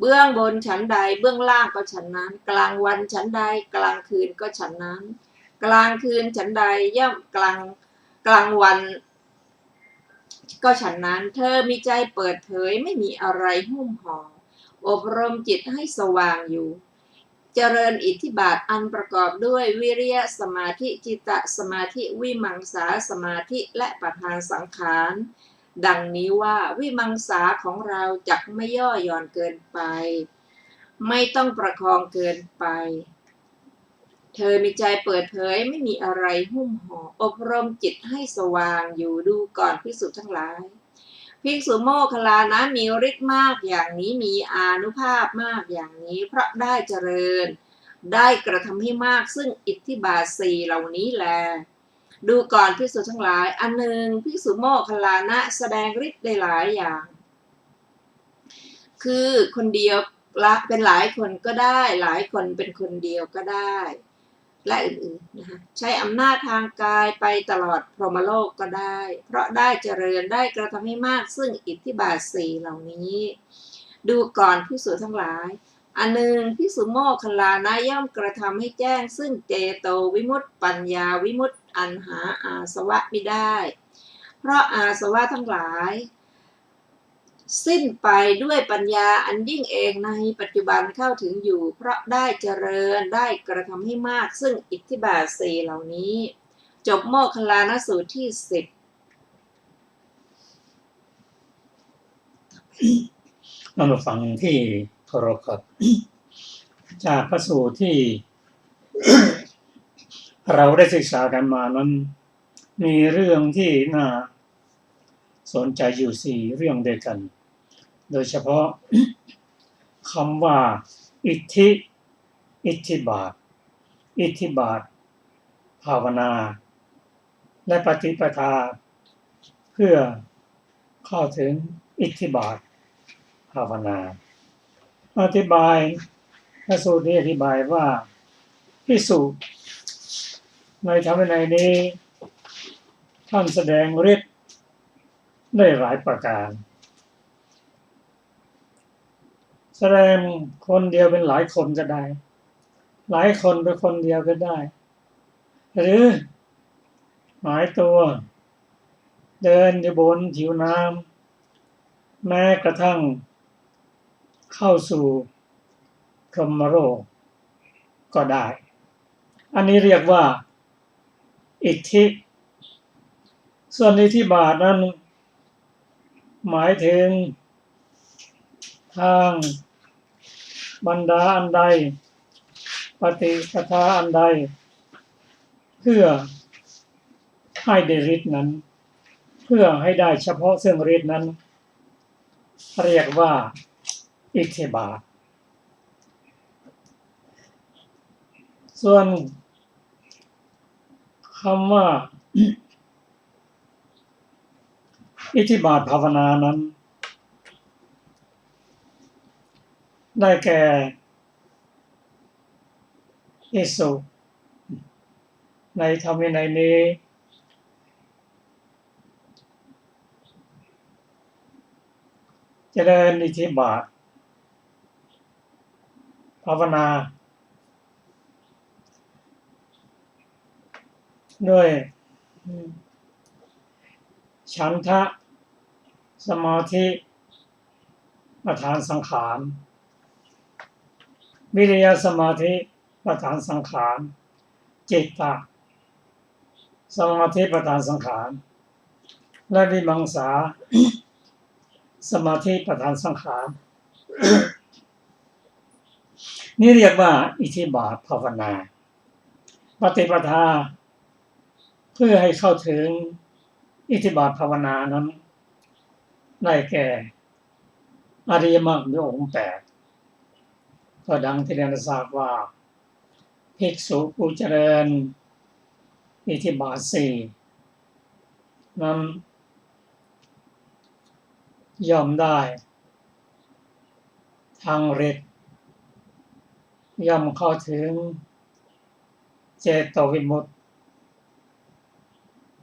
เบื้องบนฉันใดเบื้องล่างก็ฉันนั้นกลางวันฉันใดกลางคืนก็ฉันนั้นกลางคืนฉันใดย่อมกลางวันก็ฉันนั้นเธอมีใจเปิดเผยไม่มีอะไรหุ้มห่ออบรมจิตให้สว่างอยู่เจริญอิทธิบาทอันประกอบด้วยวิริยะสมาธิจิตตสมาธิวิมังสาสมาธิและประธานสังขารดังนี้ว่าวิมังสาของเราจักไม่ย่อหย่อนเกินไปไม่ต้องประคองเกินไปเธอมีใจเปิดเผยไม่มีอะไรหุ้มห่ออบรมจิตให้สว่างอยู่ดูก่อนภิกษุทั้งหลายภิกษุโมคคัลลานะมีฤทธิ์มากอย่างนี้มีอานุภาพมากอย่างนี้เพราะได้เจริญได้กระทำให้มากซึ่งอิทธิบาทสี่เหล่านี้แลดูก่อนภิกษุทั้งหลายอันหนึ่งภิกษุโมคคัลลานะแสดงฤทธิ์ได้หลายอย่างคือคนเดียวละเป็นหลายคนก็ได้หลายคนเป็นคนเดียวก็ได้และอื่นๆนะคะใช้อำนาจทางกายไปตลอดพรหมโลกก็ได้เพราะได้เจริญได้กระทำให้มากซึ่งอิทธิบาทสี่เหล่านี้ดูก่อนภิกษุทั้งหลายอันหนึ่งภิกษุโมคคัลลานะย่อมกระทำให้แจ้งซึ่งเจโตวิมุตติปัญญาวิมุตติอันหาอาสวะมิได้เพราะอาสวะทั้งหลายสิ้นไปด้วยปัญญาอันยิ่งเองในปัจจุบันเข้าถึงอยู่เพราะได้เจริญได้กระทำให้มากซึ่งอิทธิบาทสี่เหล่านี้จบโมคคัลลานสูตรที่10เรามาฟังที่เคารพครับจากพระสูตรที่ เราได้ศึกษากันมานั้นมีเรื่องที่น่าสนใจอยู่4เรื่องด้วยกันโดยเฉพาะ คำว่าอิทธิบาทภาวนาและปฏิปทาเพื่อเข้าถึงอิทธิบาทภาวนาอธิบายพระสูตรนี้อธิบายว่าภิกษุในธรรมวินัยนี้ท่านแสดงฤทธิ์ได้หลายประการแสดงคนเดียวเป็นหลายคนก็ได้หลายคนเป็นคนเดียวก็ได้หรือหมายตัวเดินอยู่บนผิวน้ำแม้กระทั่งเข้าสู่พรหมโลกก็ได้อันนี้เรียกว่าอิทธิส่วนอิทธิบาทนั้นหมายถึงทางบรรดาอันใดปฏิปทาอันใดเพื่อให้ได้ฤทธิ์นั้นเพื่อให้ได้เฉพาะซึ่งฤทธิ์นั้นเรียกว่าอิทธิบาทส่วนคำว่า อิทธิบาทภาวนานั้นได้แก่ภิกษุในธรรมวินัยนี้เจริญอิทธิบาทภาวนาด้วยฉันทะสมาธิประธานสังขารวิริยะสมาธิประธานสังขารจิตตะสมาธิประธานสังขารและวิมังสาสมาธิประธานสังขาร นี่เรียกว่าอิทธิบาทภาวนาปฏิปทาเพื่อให้เข้าถึงอิทธิบาทภาวนานั้นได้แก่อริยมรรคมีองค์8ก็ดังที่ได้ทราบว่าภิกษุผู้เจริญอิทธิบาท4นั้นย่อมได้ทางฤทธิ์ย่อมเข้าถึงเจโตวิมุตติ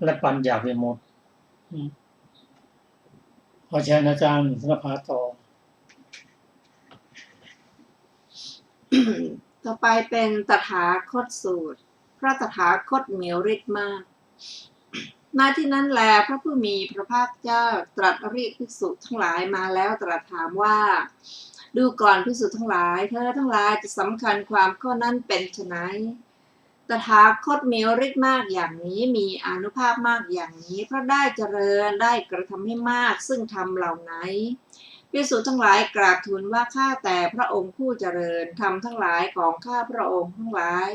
และปัญญาวิมุตติ ขอเชิญอาจารย์นภาต่อ ต่อไปเป็นตถาคตสูตรพระตถาคตมีฤทธิ์มากณที่นั้นแลพระผู้มีพระภาคเจ้าตรัสเรียกภิกษุทั้งหลายมาแล้วตรัสถามว่าดูก่อนภิกษุทั้งหลายเธอทั้งหลายจะสำคัญความข้อนั้นเป็นไฉนตถาคตมีฤทธิ์มากอย่างนี้มีอานุภาพมากอย่างนี้เพราะได้เจริญได้กระทำให้มากซึ่งธรรมเหล่าไหนภิกษุทั้งหลายกราบทูลว่าข้าแต่พระองค์ผู้เจริญธรรมทั้งหลายของข้าพระองค์ทั้งหลาย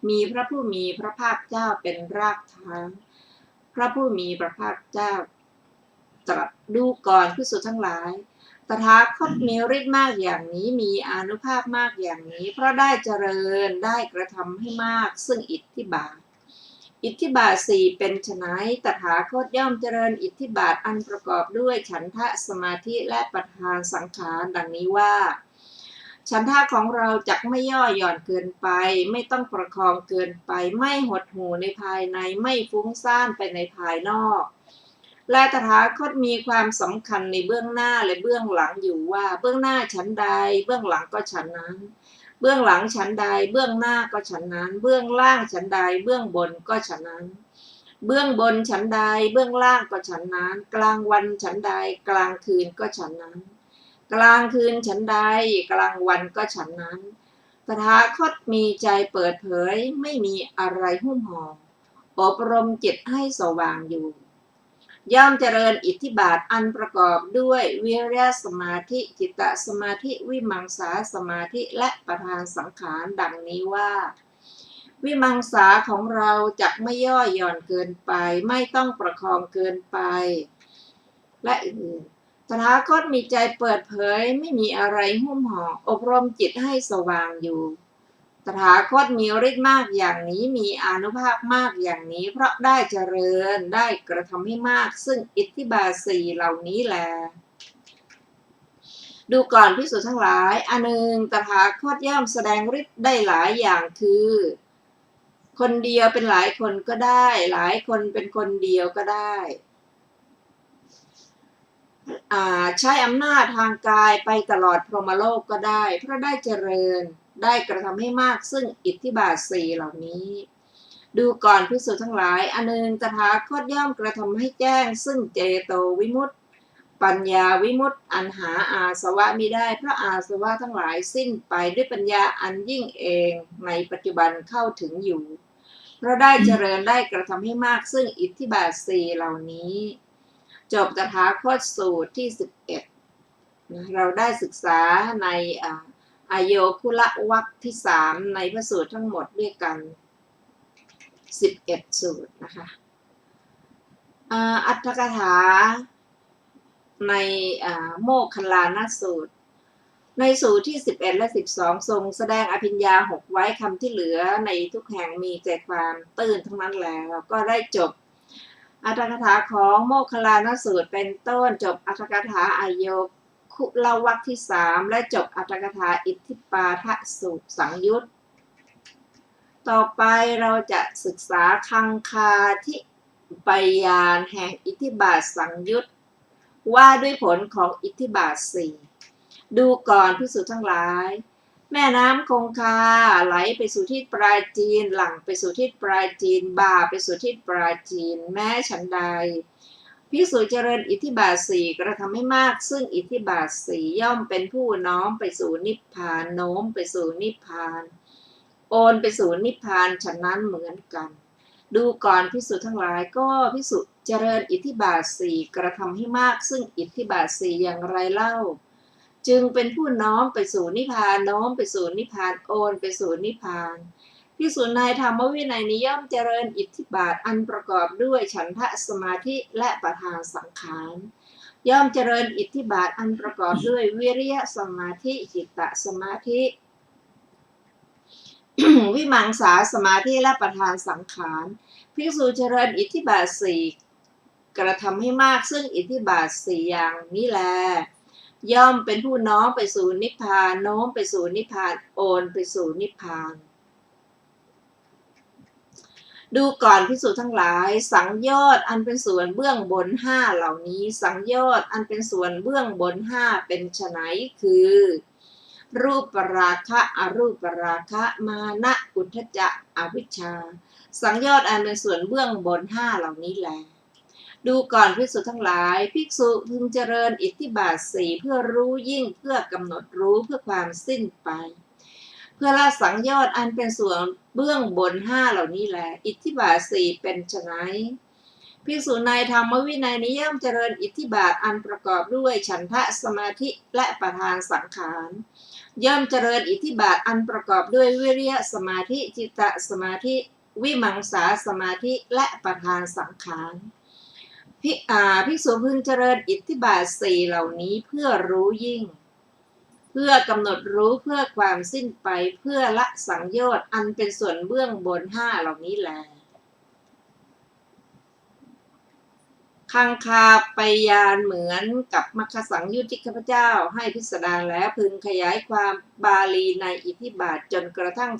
มีพระผู้มีพระภาคเจ้าเป็นรากฐานพระผู้มีพระภาคเจ้าตรัสดูก่อนภิกษุทั้งหลายตถาคตมีฤทธิ์มากอย่างนี้มีอานุภาพมากอย่างนี้เพราะได้เจริญได้กระทำให้มากซึ่งอิทธิบาทสี่เป็นไฉนตถาคตย่อมเจริญอิทธิบาทอันประกอบด้วยฉันทะสมาธิและประธานสังขารดังนี้ว่าฉันทะของเราจักไม่ย่อหย่อนเกินไปไม่ต้องประคองเกินไปไม่หดหู่ในภายในไม่ฟุ้งซ่านไปในภายนอกและตถาคตมีความสำคัญในเบื้องหน้าและเบื้องหลังอยู่ว่าเบื้องหน้าฉันใดเบื้องหลังก็ฉันนั้นเบื้องหลังฉันใดเบื้องหน้าก็ฉันนั้นเบื้องล่างฉันใดเบื้องบนก็ฉันนั้นเบื้องบนฉันใดเบื้องล่างก็ฉันนั้นกลางวันฉันใดกลางคืนก็ฉันนั้นกลางคืนฉันใดกลางวันก็ฉันนั้นตถาคตมีใจเปิดเผยไม่มีอะไรหุ้มห่ออบรมจิตให้สว่างอยู่ย่อมเจริญอิทธิบาทอันประกอบด้วยวิริยสมาธิจิตตสมาธิวิมังสาสมาธิและประธานสังขารดังนี้ว่าวิมังสาของเราจักไม่ย่อหย่อนเกินไปไม่ต้องประคองเกินไปและอื่นๆตถาคตมีใจเปิดเผยไม่มีอะไรหุ้มห่ออบรมจิตให้สว่างอยู่ตถาคตมีฤทธิ์มากอย่างนี้มีอานุภาพมากอย่างนี้เพราะได้เจริญได้กระทำให้มากซึ่งอิทธิบาทสี่เหล่านี้แลดูก่อนภิกษุทั้งหลายอันหนึ่งตถาคตย่อมแสดงฤทธิ์ได้หลายอย่างคือคนเดียวเป็นหลายคนก็ได้หลายคนเป็นคนเดียวก็ได้ใช้อำนาจทางกายไปตลอดพรหมโลกก็ได้เพราะได้เจริญได้กระทำให้มากซึ่งอิทธิบาทสี่เหล่านี้ดูก่อนภิกษุทั้งหลายอันหนึ่งตถาคตย่อมกระทำให้แจ้งซึ่งเจโตวิมุตติปัญญาวิมุตติอันหาอาสวะมิได้เพราะอาสวะทั้งหลายสิ้นไปด้วยปัญญาอันยิ่งเองในปัจจุบันเข้าถึงอยู่เพราะได้เจริญได้กระทำให้มากซึ่งอิทธิบาทสี่เหล่านี้จบตถาคตสูตรที่11เราได้ศึกษาในอโยคุละวรรคที่3ในพระสูตรทั้งหมดด้วยกัน11สูตรนะคะอัตถกถาในโมคคัลลานสูตรในสูตรที่11และ12ทรงแสดงอภิญญา6ไว้คำที่เหลือในทุกแห่งมีใจความตื้นทั้งนั้นแล้วก็ได้จบอัตถกถาของโมคคัลลานสูตรเป็นต้นจบอัตถกถาอโยคุละวรรคที่3และจบอัตถกถาอิทธิปาทสูตรสังยุตต่อไปเราจะศึกษาคังคาธิปยานแห่งอิทธิบาทสังยุตว่าด้วยผลของอิทธิบาท4ดูก่อนภิกษุทั้งหลายแม่น้ำคงคาไหลไปสู่ทิศปราจีนหลั่งไปสู่ทิศปราจีนบ่าไปสู่ทิศปราจีนแม้ฉันใดภิกษุเจริญอิทธิบาท4กระทำให้มากซึ่งอิทธิบาท4ย่อมเป็นผู้น้อมไปสู่นิพพานโน้มไปสู่นิพพานโอนไปสู่นิพพานฉะนั้นเหมือนกันดูก่อนภิกษุทั้งหลายก็ภิกษุเจริญอิทธิบาท4กระทำให้มากซึ่งอิทธิบาท4อย่างไรเล่าจึงเป็นผู้น้อมไปสู่นิพพานโน้มไปสู่นิพพานโอนไปสู่นิพพานภิกษุในธรรมวินัยนี้ย่อมเจริญอิทธิบาทอันประกอบด้วยฉันทะสมาธิและประธานสังขารย่อมเจริญอิทธิบาทอันประกอบด้วยวิริยสมาธิจิตตสมาธิ วิมังสาสมาธิและประธานสังขารภิกษุเจริญอิทธิบาท4กระทำให้มากซึ่งอิทธิบาท4อย่างนี้แลย่อมเป็นผู้น้อมไปสู่นิพพานโน้มไปสู่นิพพานโอนไปสู่นิพพาน ดูก่อนภิกษุทั้งหลายสังโยชน์อันเป็นส่วนเบื้องบนห้าเหล่านี้สังโยชน์อันเป็นส่วนเบื้องบนห้าเป็นไฉนคือรูปราคะอรูปราคะมานะอุทธัจจะอวิชชาสังโยชน์อันเป็นส่วนเบื้องบนห้าเหล่านี้แลดูก่อนภิกษุทั้งหลายภิกษุพึงเจริญอิทธิบาทสี่เพื่อรู้ยิ่งเพื่อกำหนดรู้เพื่อความสิ้นไปเพื่อละสังโยชน์อันเป็นส่วนเบื้องบนห้าเหล่านี้แลอิทธิบาทสี่เป็นไฉนภิกษุในธรรมวินัยนี้ย่อมเจริญอิทธิบาทอันประกอบด้วยฉันทะสมาธิและประธานสังขารย่อมเจริญอิทธิบาทอันประกอบด้วยวิริยะสมาธิจิตตสมาธิวิมังสาสมาธิและประธานสังขารภิกษุพึงเจริญอิทธิบาทสี่เหล่านี้เพื่อรู้ยิ่งเพื่อกำหนดรู้เพื่อความสิ้นไปเพื่อละสังโยชน์อันเป็นส่วนเบื้องบนห้าเหล่านี้แลคังคาปยานเหมือนกับมัคคสังยุตที่ข้าพเจ้าให้พิสดารแล้วพึงขยายความบาลีในอิทธิบาทจนกระทั่ง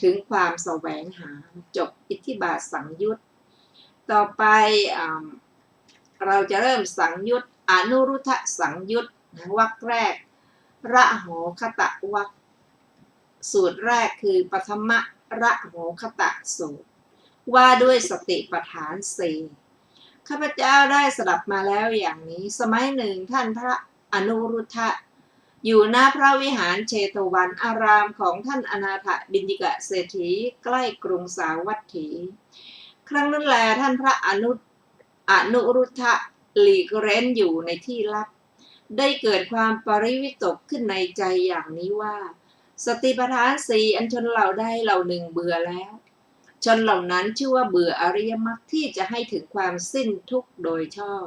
ถึงความแสวงหาจบอิทธิบาทสังยุตต่อไปเราจะเริ่มสังยุตอนุรุทธสังยุตวรรคแรกระโหคตะวรรคสูตรแรกคือปฐมระโหคตะสูตรว่าด้วยสติปัฏฐานสี่ข้าพเจ้าได้สดับมาแล้วอย่างนี้สมัยหนึ่งท่านพระอนุรุทธะอยู่ณพระวิหารเชตวันอารามของท่านอนาถบิณฑิกเศรษฐีใกล้กรุงสาวัตถีครั้งนั้นแลท่านพระอนุรุทธะหลีกเร้นอยู่ในที่ลับได้เกิดความปริวิตกขึ้นในใจอย่างนี้ว่าสติปัฏฐานสี่อันชนเหล่าใดเหล่าหนึ่งเบื่อแล้วชนเหล่านั้นชื่อว่าเบื่ออริยมรรคที่จะให้ถึงความสิ้นทุกข์โดยชอบ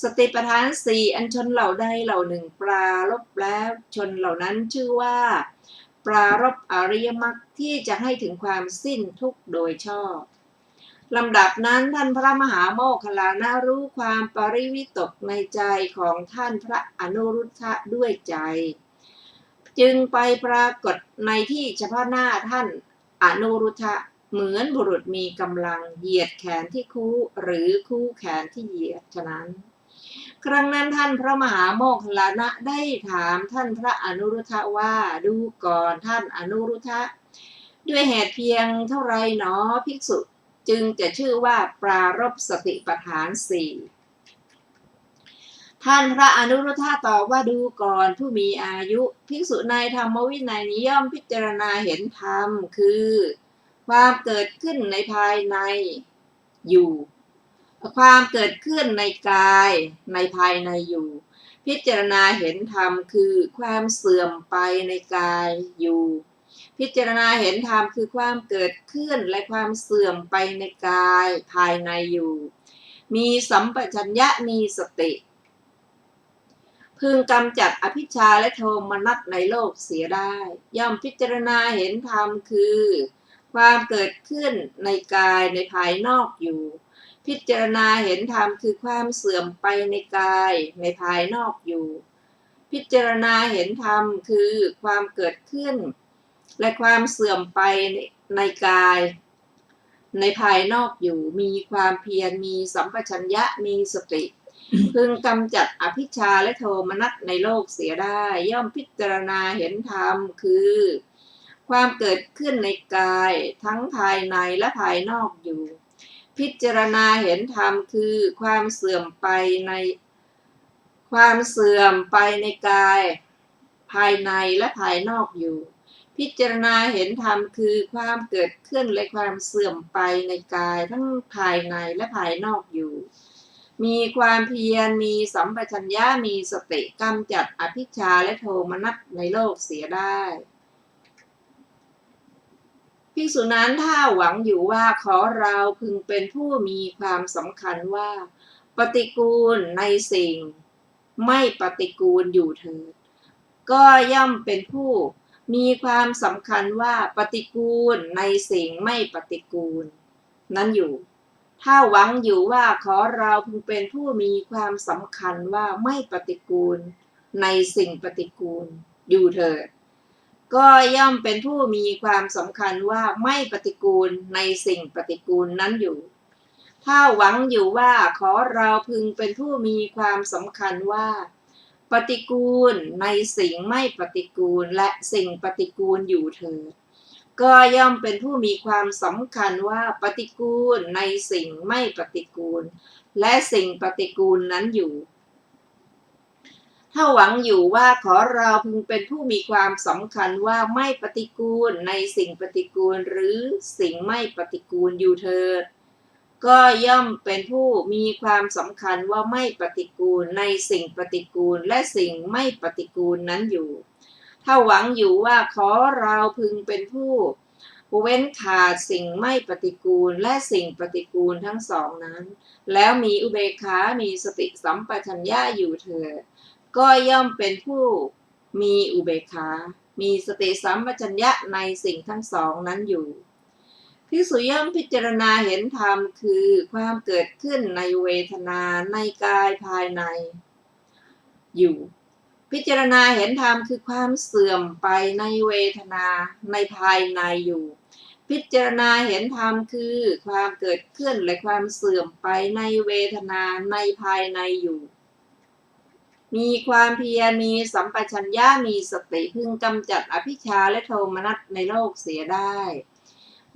สติปัฏฐานสี่อันชนเหล่าใดเหล่าหนึ่งปรารภแล้วชนเหล่านั้นชื่อว่าปรารภอริยมรรคที่จะให้ถึงความสิ้นทุกข์โดยชอบลำดับนั้นท่านพระมหาโมคคัลลานะรู้ความปริวิตกในใจของท่านพระอนุรุทธะด้วยใจจึงไปปรากฏในที่เฉพาะหน้าท่านอนุรุทธะเหมือนบุรุษมีกำลังเหยียดแขนที่คู่หรือคู่แขนที่เหยียดฉะนั้นครั้งนั้นท่านพระมหาโมคคัลลานะได้ถามท่านพระอนุรุทธะว่าดูก่อนท่านอนุรุทธะด้วยเหตุเพียงเท่าไรหนอภิกษุจึงจะชื่อว่าปรารภสติปัฏฐานสี่ท่านพระอนุรุทธะตอบว่าดูก่อนผู้มีอายุภิกษุในธรรมวินัยนี้ย่อมพิจารณาเห็นธรรมคือความเกิดขึ้นในภายในอยู่ความเกิดขึ้นในกายในภายในอยู่พิจารณาเห็นธรรมคือความเสื่อมไปในกายอยู่พิจารณาเห็นธรรมคือความเกิดขึ้นและความเสื่อมไปในกายภายในอยู่มีสัมปชัญญะมีสติพึงกำจัดอภิชฌาและโทมนัสในโลกเสียได้ย่อมพิจารณาเห็นธรรมคือความเกิดขึ้นในกายในภายนอกอยู่พิจารณาเห็นธรรมคือความเสื่อมไปในกายในภายนอกอยู่พิจารณาเห็นธรรมคือความเกิดขึ้นและความเสื่อมไปในกายในภายนอกอยู่มีความเพียรมีสัมปชัญญะมีสติพึงกำจัดอภิชฌาและโทมนัสในโลกเสียได้ย่อมพิจารณาเห็นธรรมคือความเกิดขึ้นในกายทั้งภายในและภายนอกอยู่พิจารณาเห็นธรรมคือความเสื่อมไปในกายภายในและภายนอกอยู่พิจารณาเห็นธรรมคือความเกิดขึ้นและความเสื่อมไปในกายทั้งภายในและภายนอกอยู่มีความเพียรมีสัมปชัญญะมีสติกำจัดอภิชฌาและโทมนัสในโลกเสียได้ภิกษุนั้นถ้าหวังอยู่ว่าขอเราพึงเป็นผู้มีความสำคัญว่าปฏิกูลในสิ่งไม่ปฏิกูลอยู่เถิดก็ย่อมเป็นผู้มีความสำคัญว่าปฏิกูลในสิ่งไม่ปฏิกูลนั้นอยู่ถ้าหวังอยู่ว่าขอเราพึงเป็นผู้มีความสำคัญว่าไม่ปฏิกูลในสิ่งปฏิกูลอยู่เถิด ก็ย่อมเป็นผู้มีความสำคัญว่าไม่ปฏิกูลในสิ่งปฏิกูลนั้นอยู่ถ้าหวังอยู่ว่าขอเราพึงเป็นผู้มีความสำคัญว่าปฏิกูลในสิ่งไม่ปฏิกูลและสิ่งปฏิกูลอยู่เถิดก็ย่อมเป็นผู้มีความสำคัญว่าปฏิกูลในสิ่งไม่ปฏิกูลและสิ่งปฏิกูลนั้นอยู่ถ้าหวังอยู่ว่าขอเราพึงเป็นผู้มีความสำคัญว่าไม่ปฏิกูลในสิ่งปฏิกูลหรือสิ่งไม่ปฏิกูลอยู่เถิดก็ย่อมเป็นผู้มีความสำคัญว่าไม่ปฏิกูลในสิ่งปฏิกูลและสิ่งไม่ปฏิกูลนั้นอยู่ถ้าหวังอยู่ว่าขอเราพึงเป็นผู้เว้นขาดสิ่งไม่ปฏิกูลและสิ่งปฏิกูลทั้งสองนั้นแล้วมีอุเบกขามีสติสัมปชัญญะอยู่เถิดก็ย่อมเป็นผู้มีอุเบกขามีสติสัมปชัญญะในสิ่งทั้งสองนั้นอยู่ภิกษุย่อมพิจารณาเห็นธรรมคือความเกิดขึ้นในเวทนาในกายภายในอยู่พิจารณาเห็นธรรมคือความเสื่อมไปในเวทนาในภายในอยู่พิจารณาเห็นธรรมคือความเกิดขึ้นและความเสื่อมไปในเวทนาในภายในอยู่มีความเพียรมีสัมปชัญญะมีสติพึงกำจัดอภิชฌาและโทมนัสในโลกเสียได้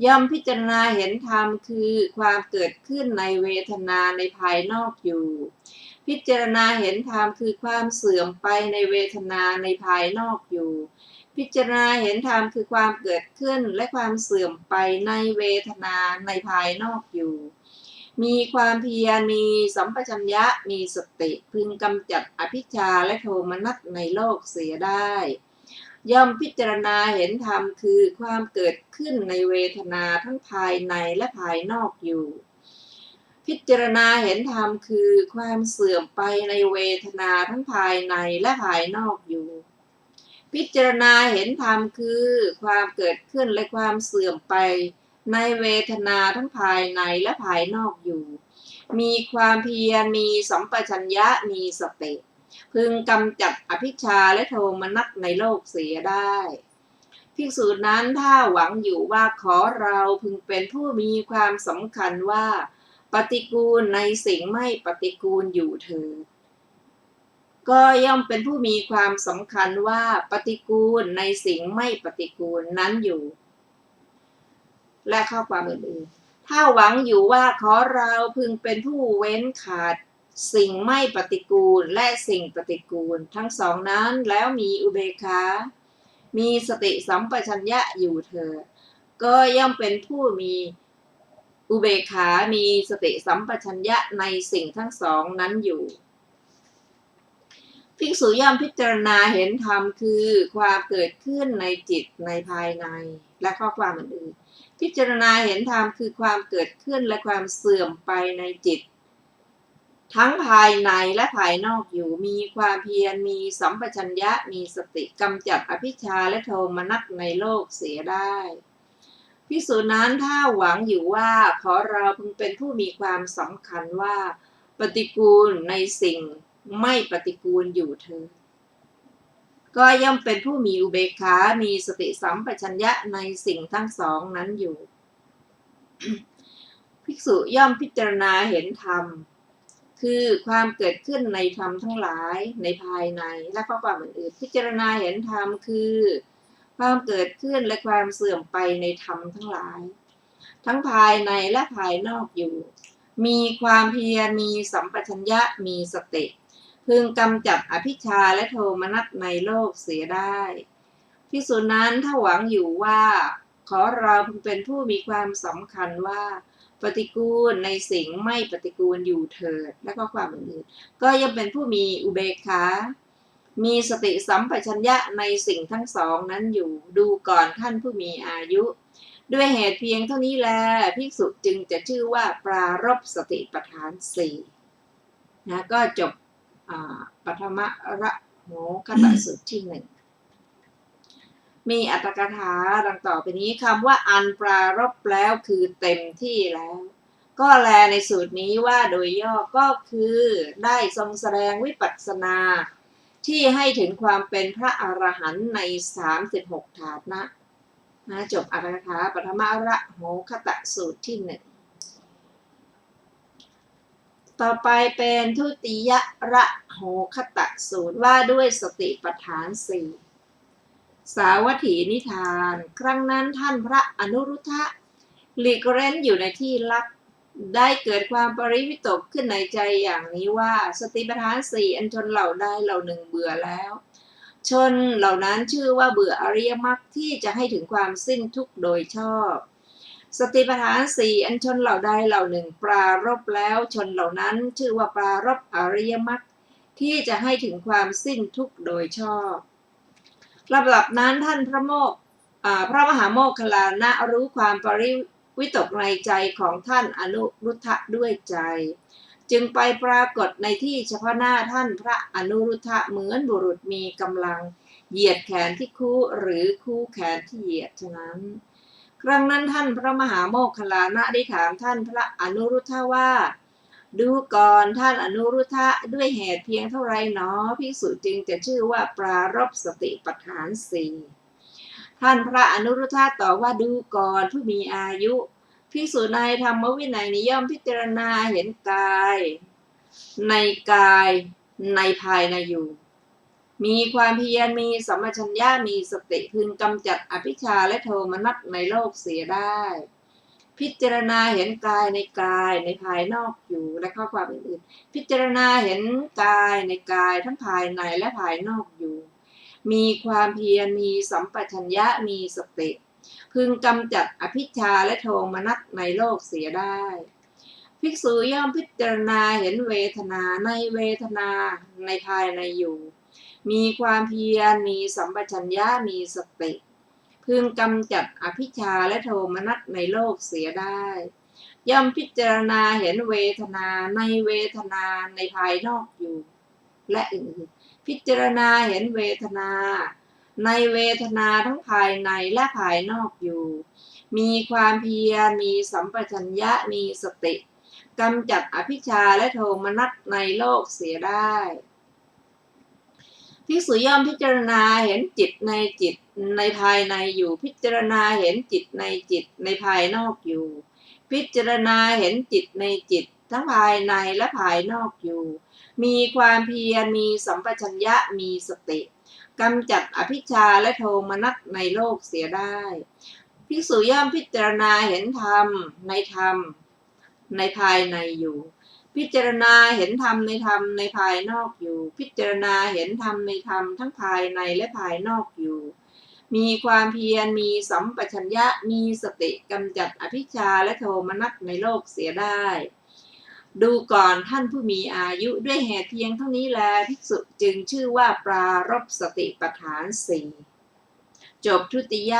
ย่อมพิจารณาเห็นธรรมคือความเกิดขึ้นในเวทนาในภายนอกอยู่พิจารณาเห็นธรรมคือความเสื่อมไปในเวทนาในภายนอกอยู่พิจารณาเห็นธรรมคือความเกิดขึ้นและความเสื่อมไปในเวทนาในภายนอกอยู่มีความเพียรมีสัมปชัญญะมีสติพึงกำจัดอภิชฌาและโทมนัสในโลกเสียได้ย่อมพิจารณาเห็นธรรมคือความเกิดขึ้นในเวทนาทั้งภายในและภายนอกอยู่พิจารณาเห็นธรรมคือความเสื่อมไปในเวทนาทั้งภายในและภายนอกอยู่พิจารณาเห็นธรรมคือความเกิดขึ้นและความเสื่อมไปในเวทนาทั้งภายในและภายนอกอยู่มีความเพียรมีสัมปชัญญะมีสติพึงกำจัดอภิชฌาและโทมนัสในโลกเสียได้ภิกษุนั้นถ้าหวังอยู่ว่าขอเราพึงเป็นผู้มีความสำคัญว่าปฏิกูลในสิ่งไม่ปฏิกูลอยู่เถิดก็ย่อมเป็นผู้มีความสำคัญว่าปฏิกูลในสิ่งไม่ปฏิกูลนั้นอยู่และข้อความอื่นๆถ้าหวังอยู่ว่าขอเราพึงเป็นผู้เว้นขาดสิ่งไม่ปฏิกูลและสิ่งปฏิกูลทั้งสองนั้นแล้วมีอุเบกขามีสติสัมปชัญญะอยู่เถิดก็ย่อมเป็นผู้มีอุเบกขามีสติสัมปชัญญะในสิ่งทั้งสองนั้นอยู่ภิกษุย่อมพิจารณาเห็นธรรมคือความเกิดขึ้นในจิตในภายในและข้อความอื่นๆพิจารณาเห็นธรรมคือความเกิดขึ้นและความเสื่อมไปในจิตทั้งภายในและภายนอกอยู่มีความเพียรมีสัมปชัญญะมีสติกำจัดอภิชฌาและโทมนัสในโลกเสียได้ภิกษุนั้นถ้าหวังอยู่ว่าขอเราพึงเป็นผู้มีความสำคัญว่าปฏิกูลในสิ่งไม่ปฏิกูลอยู่เถิดก็ย่อมเป็นผู้มีอุเบกขามีสติสัมปชัญญะในสิ่งทั้งสองนั้นอยู่ ภิกษุย่อมพิจารณาเห็นธรรมคือความเกิดขึ้นในธรรมทั้งหลายในภายในและข้อความอื่นๆพิจารณาเห็นธรรมคือความเกิดขึ้นและความเสื่อมไปในธรรมทั้งหลายทั้งภายในและภายนอกอยู่มีความเพียรมีสัมปชัญญะมีสติพึงกำจัดอภิชฌาและโทมนัสในโลกเสียได้ภิกษุนั้นถ้าหวังอยู่ว่าขอเราพึงเป็นผู้มีความสำคัญว่าปฏิกูลในสิ่งไม่ปฏิกูลอยู่เถิดและข้อความอื่นๆก็ยังเป็นผู้มีอุเบกขามีสติสัมปชัญญะในสิ่งทั้งสองนั้นอยู่ดูก่อนท่านผู้มีอายุด้วยเหตุเพียงเท่านี้แลภิกษุจึงจะชื่อว่าปรารภสติปัฏฐาน4นะก็จบปฐมระโหคตสูตรที่1มีอัตถกถาดังต่อไปนี้คำว่าอันปรารภแล้วคือเต็มที่แล้วก็แลในสูตรนี้ว่าโดยย่อก็คือได้ทรงแสดงวิปัสสนา ที่ให้ถึงความเป็นพระอรหันต์ใน36ฐานะจบอรรถกถาปฐมระโหคตสูตรที่1ต่อไปเป็นทุติยระโหคตสูตรว่าด้วยสติปัฏฐาน4สาวัตถีนิทานครั้งนั้นท่านพระอนุรุทธะหลีกเร้นอยู่ในที่ลับได้เกิดความปริวิตกขึ้นในใจอย่างนี้ว่าสติปัฏฐาน4อันชนเหล่าใดเหล่าหนึ่งเบื่อแล้วชนเหล่านั้นชื่อว่าเบื่ออริยมรรคที่จะให้ถึงความสิ้นทุกข์โดยชอบสติปัฏฐาน4อันชนเหล่าใดเหล่าหนึ่งปรารภแล้วชนเหล่านั้นชื่อว่าปรารภอริยมรรคที่จะให้ถึงความสิ้นทุกข์โดยชอบลำดับนั้นท่านพระมหาโมคคัลลานะรู้ความปริวิตกในใจของท่านอนุรุทธะด้วยใจจึงไปปรากฏในที่เฉพาะหน้าท่านพระอนุรุทธะเหมือนบุรุษมีกำลังเหยียดแขนที่คู่หรือคู่แขนที่เหยียดฉะนั้นครั้งนั้นท่านพระมหาโมคคัลลานะได้ถามท่านพระอนุรุทธะว่าดูก่อนท่านอนุรุทธะด้วยเหตุเพียงเท่าไรหนอภิกษุจึงจะชื่อว่าปรารภสติปัฏฐาน4ท่านพระอนุรุทธะตอบว่าดูก่อนผู้มีอายุภิกษุในธรรมวินัยนิย่อมพิจารณาเห็นกายในภายในอยู่มีความเพียรมีสัมปชัญญะมีสติพึงกำจัดอภิชฌาและโทมนัสในโลกเสียได้พิจารณาเห็นกายในภายนอกอยู่และข้อความอื่นๆพิจารณาเห็นกายในกายทั้งภายในและภายนอกอยู่มีความเพียรมีสัมปชัญญะมีสติพึงกำจัดอภิชฌาและโทมนัสในโลกเสียได้ภิกษุย่อมพิจารณาเห็นเวทนาในภายในอยู่มีความเพียรมีสัมปชัญญะมีสติพึงกำจัดอภิชฌาและโทมนัสในโลกเสียได้ย่อมพิจารณาเห็นเวทนาในภายนอกอยู่และอื่นๆพิจารณาเห็นเวทนาในเวทนาทั้งภายในและภายนอกอยู่มีความเพียรมีสัมปชัญญะมีสติกำจัดอภิชฌาและโทมนัสในโลกเสียได้ภิกษุย่อมพิจารณาเห็นจิตในภายในอยู่พิจารณาเห็นจิตในภายนอกอยู่พิจารณาเห็นจิตในจิตทั้งภายในและภายนอกอยู่มีความเพียรมีสัมปชัญญะมีสติกำจัดอภิชฌาและโทมนัสในโลกเสียได้ภิกษุย่อมพิจารณาเห็นธรรมในภายในอยู่พิจารณาเห็นธรรมในภายนอกอยู่พิจารณาเห็นธรรมในธรรมทั้งภายในและภายนอกอยู่มีความเพียรมีสัมปชัญญะมีสติกำจัดอภิชฌาและโทมนัสในโลกเสียได้ดูก่อนท่านผู้มีอายุด้วยเหตุเพียงเท่านี้แลภิกษุจึงชื่อว่าปรารภสติปัฏฐาน4จบทุติย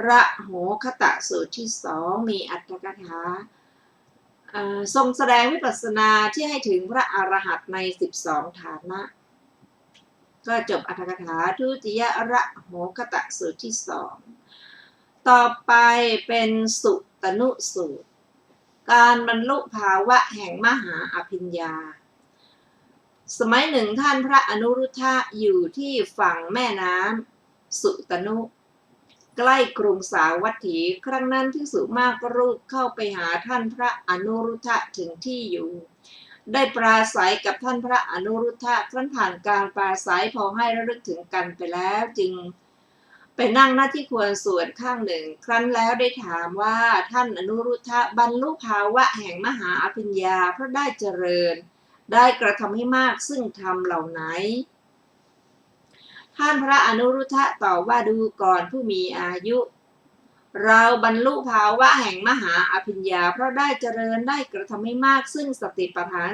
ระโหคตสูตรที่2มีอรรถกถาทรงแสดงวิปัสสนาที่ให้ถึงพระอรหันต์ใน12ฐานะก็จบอรรถกถาทุติยระโหคตสูตรที่2ต่อไปเป็นสุตนุสูตรการบรรลุภาวะแห่งมหาอภิญญาสมัยหนึ่งท่านพระอนุรุทธะอยู่ที่ฝั่งแม่น้ำสุตนุใกล้กรุงสาวัตถีครั้งนั้นภิกษุมากรูปเข้าไปหาท่านพระอนุรุทธะถึงที่อยู่ได้ปราศัยกับท่านพระอนุรุทธะครั้นผ่านการปราศัยพอให้ระลึกถึงกันไปแล้วจึงไปนั่งหน้าที่ควรส่วนข้างหนึ่งครั้นแล้วได้ถามว่าท่านอนุรุทธะบรรลุภาวะแห่งมหาอภิญญาเพราะได้เจริญได้กระทำให้มากซึ่งธรรมเหล่าไหนท่านพระอนุรุทธะตอบว่าดูก่อนผู้มีอายุเราบรรลุภาวะแห่งมหาอภิญญาเพราะได้เจริญได้กระทำให้มากซึ่งสติปัฏฐาน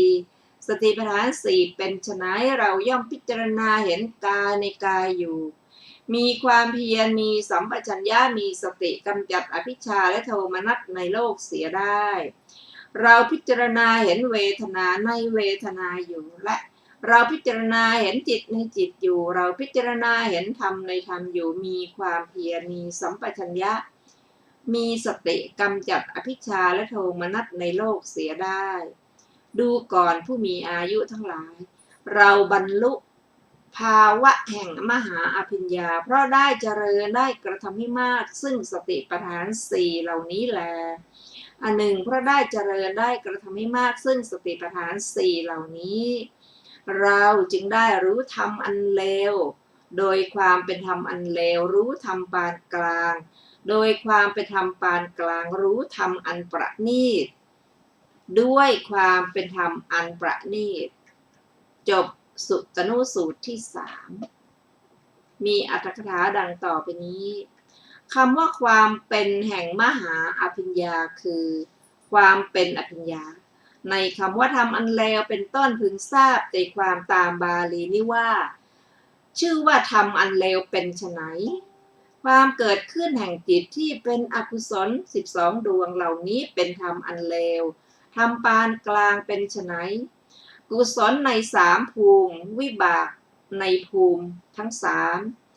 4สติปัฏฐาน4เป็นไฉนเราย่อมพิจารณาเห็นกายในกายอยู่มีความเพียรมีสัมปชัญญะมีสติกำจัดอภิชฌาและโทมนัสในโลกเสียได้เราพิจารณาเห็นเวทนาในเวทนาอยู่และเราพิจารณาเห็นจิตในจิตอยู่เราพิจารณาเห็นธรรมในธรรมอยู่มีความเพียรมีสัมปชัญญะมีสติกำจัดอภิชฌาและโทมนัสในโลกเสียได้ดูก่อนผู้มีอายุทั้งหลาย เราบรรลุภาวะแห่งมหาอภิญญาเพราะได้เจริญได้กระทำให้มากซึ่งสติปัฏฐานสี่เหล่านี้แลอันหนึ่งเพราะได้เจริญได้กระทำให้มากซึ่งสติปัฏฐานสี่เหล่านี้เราจึงได้รู้ธรรมอันเลวโดยความเป็นธรรมอันเลวรู้ธรรมปานกลางโดยความเป็นธรรมปานกลางรู้ธรรมอันประณีตด้วยความเป็นธรรมอันประณีตจบสุตนุสูตรที่3มีอรรถกถาดังต่อไปนี้คำว่าความเป็นแห่งมหาอภิญญาคือความเป็นอภิญญาในคำว่าธรรมอันเลวเป็นต้นพึงทราบใจความตามบาลีนี้ว่าชื่อว่าธรรมอันเลวเป็นไฉนความเกิดขึ้นแห่งจิตที่เป็นอกุศล12ดวงเหล่านี้เป็นธรรมอันเลวธรรมปานกลางเป็นไฉนกุศลใน3ภูมิวิบากในภูมิทั้ง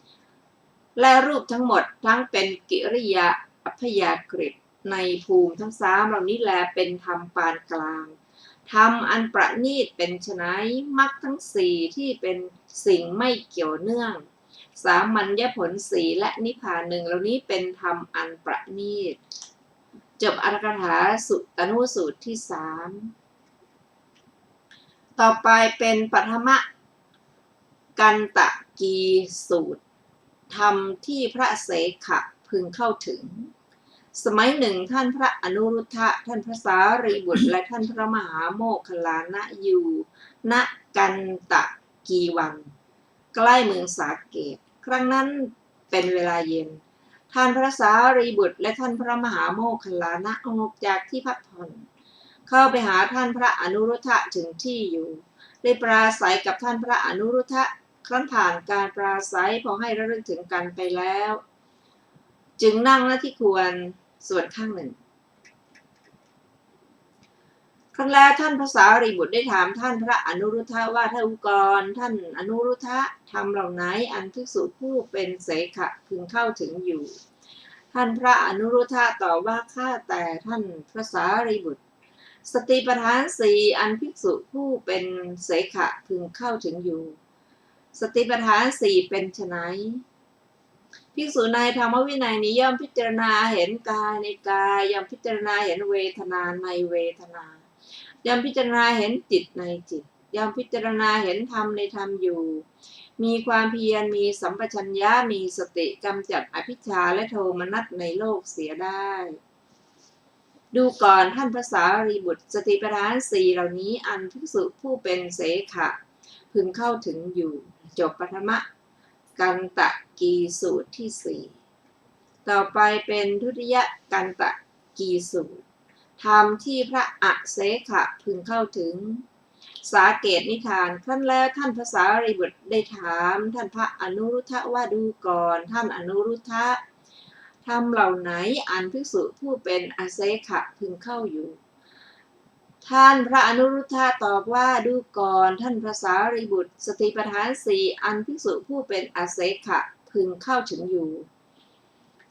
3และรูปทั้งหมดทั้งเป็นกิริยาอัพยากฤิในภูมิทั้ง3เหล่านี้แลเป็นธรรมปานกลางธรรมอันประณีตเป็นไฉนมรรคทั้ง4ที่เป็นสิ่งไม่เกี่ยวเนื่องสามัญญผล4และนิพพาน1เหล่านี้เป็นธรรมอันประณีตจบอรรถกถาสุตนุสูตรที่3ต่อไปเป็นปฐมกันตกีสูตรธรรมที่พระเสขะพึงเข้าถึงสมัยหนึ่งท่านพระอนุรุทธะท่านพระสารีบุตรและท่านพระมหาโมคคัลลานะอยู่ณกันตกีวันใกล้เมืองสาเกตครั้งนั้นเป็นเวลาเย็นท่านพระสารีบุตรและท่านพระมหาโมคคัลลานะออกจากที่พักผ่อนเข้าไปหาท่านพระอนุรุทธะถึงที่อยู่ได้ปราศัยกับท่านพระอนุรุทธะครั้นผ่านการปราศัยพอให้ระลึกถึงกันไปแล้วจึงนั่งณที่ควรส่วนข้างหนึ่งครั้นแล้วท่านพระสารีบุตรได้ถามท่านพระอนุรุทธะว่าท่านกรท่านอนุรุทธะธรรมเหล่าไหนอันภิกษุผู้เป็นเสขะพึงเข้าถึงอยู่ท่านพระอนุรุทธะตอบว่าข้าแต่ท่านพระสารีบุตรสติปัฏฐาน4อันภิกษุผู้เป็นเสขะพึงเข้าถึงอยู่สติปัฏฐาน4เป็นไฉนภิกษุในธรรมวินัยนี้ย่อมพิจารณาเห็นกายในกายย่อมพิจารณาเห็นเวทนาในเวทนาย่อมพิจารณาเห็นจิตในจิตย่อมพิจารณาเห็นธรรมในธรรมอยู่มีความเพียรมีสัมปชัญญะมีสติกำจัดอภิชฌาและโทมนัสในโลกเสียได้ดูก่อนท่านพระสารีบุตรสติปัฏฐาน4เหล่านี้อันภิกษุผู้เป็นเสขะพึงเข้าถึงอยู่จบปฐมกันตกีสูตรที่4ต่อไปเป็นทุติยกันตกีสูตรธรรมที่พระอเสขะพึงเข้าถึงสาเกตนิทานครั้นแล้วท่านพระสารีบุตรได้ถามท่านพระอนุรุทธะว่าดูก่อนท่านอนุรุทธะธรรมเหล่าไหนอันภิกษุผู้เป็นอเสขะพึงเข้าอยู่ท่านพระอนุรุทธะตอบว่าดูก่อนท่านพระสารีบุตรสติปัฏฐาน4อันภิกษุผู้เป็นอเสขะพึงเข้าถึงอยู่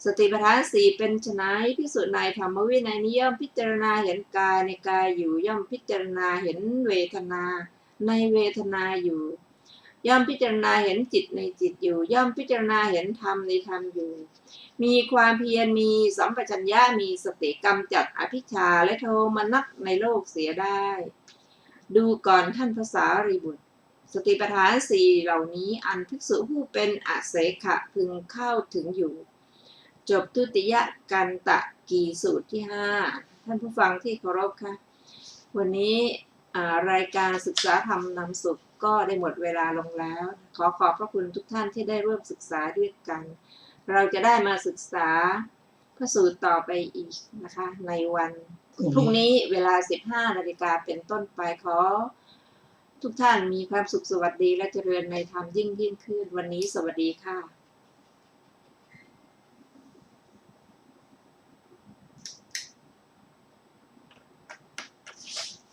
สติปัฏฐาน4เป็นไฉนภิกษุในธรรมวินัยนี้ย่อมพิจารณาเห็นกายในกายอยู่ย่อมพิจารณาเห็นเวทนาในเวทนาอยู่ย่อมพิจารณาเห็นจิตในจิตอยู่ย่อมพิจารณาเห็นธรรมในธรรมอยู่มีความเพียรมีสัมปชัญญะมีสติกำจัดอภิชฌาและโทมนัสในโลกเสียได้ดูก่อนท่านพระสารีบุตรสติปัฏฐาน4เหล่านี้อันภิกษุผู้เป็นอเสขะพึงเข้าถึงอยู่จบทุติยกันตกีสูตรที่5ท่านผู้ฟังที่เคารพค่ะวันนี้รายการศึกษาธรรมนำสุขก็ได้หมดเวลาลงแล้วขอบพระคุณทุกท่านที่ได้ร่วมศึกษาด้วยกันเราจะได้มาศึกษาพระสูตรต่อไปอีกนะคะในวันพรุ่งนี้เวลา 15 นาฬิกาเป็นต้นไปขอทุกท่านมีความสุขสวัสดีและเจริญในธรรมยิ่งขึ้นวันนี้สวัสดีค่ะ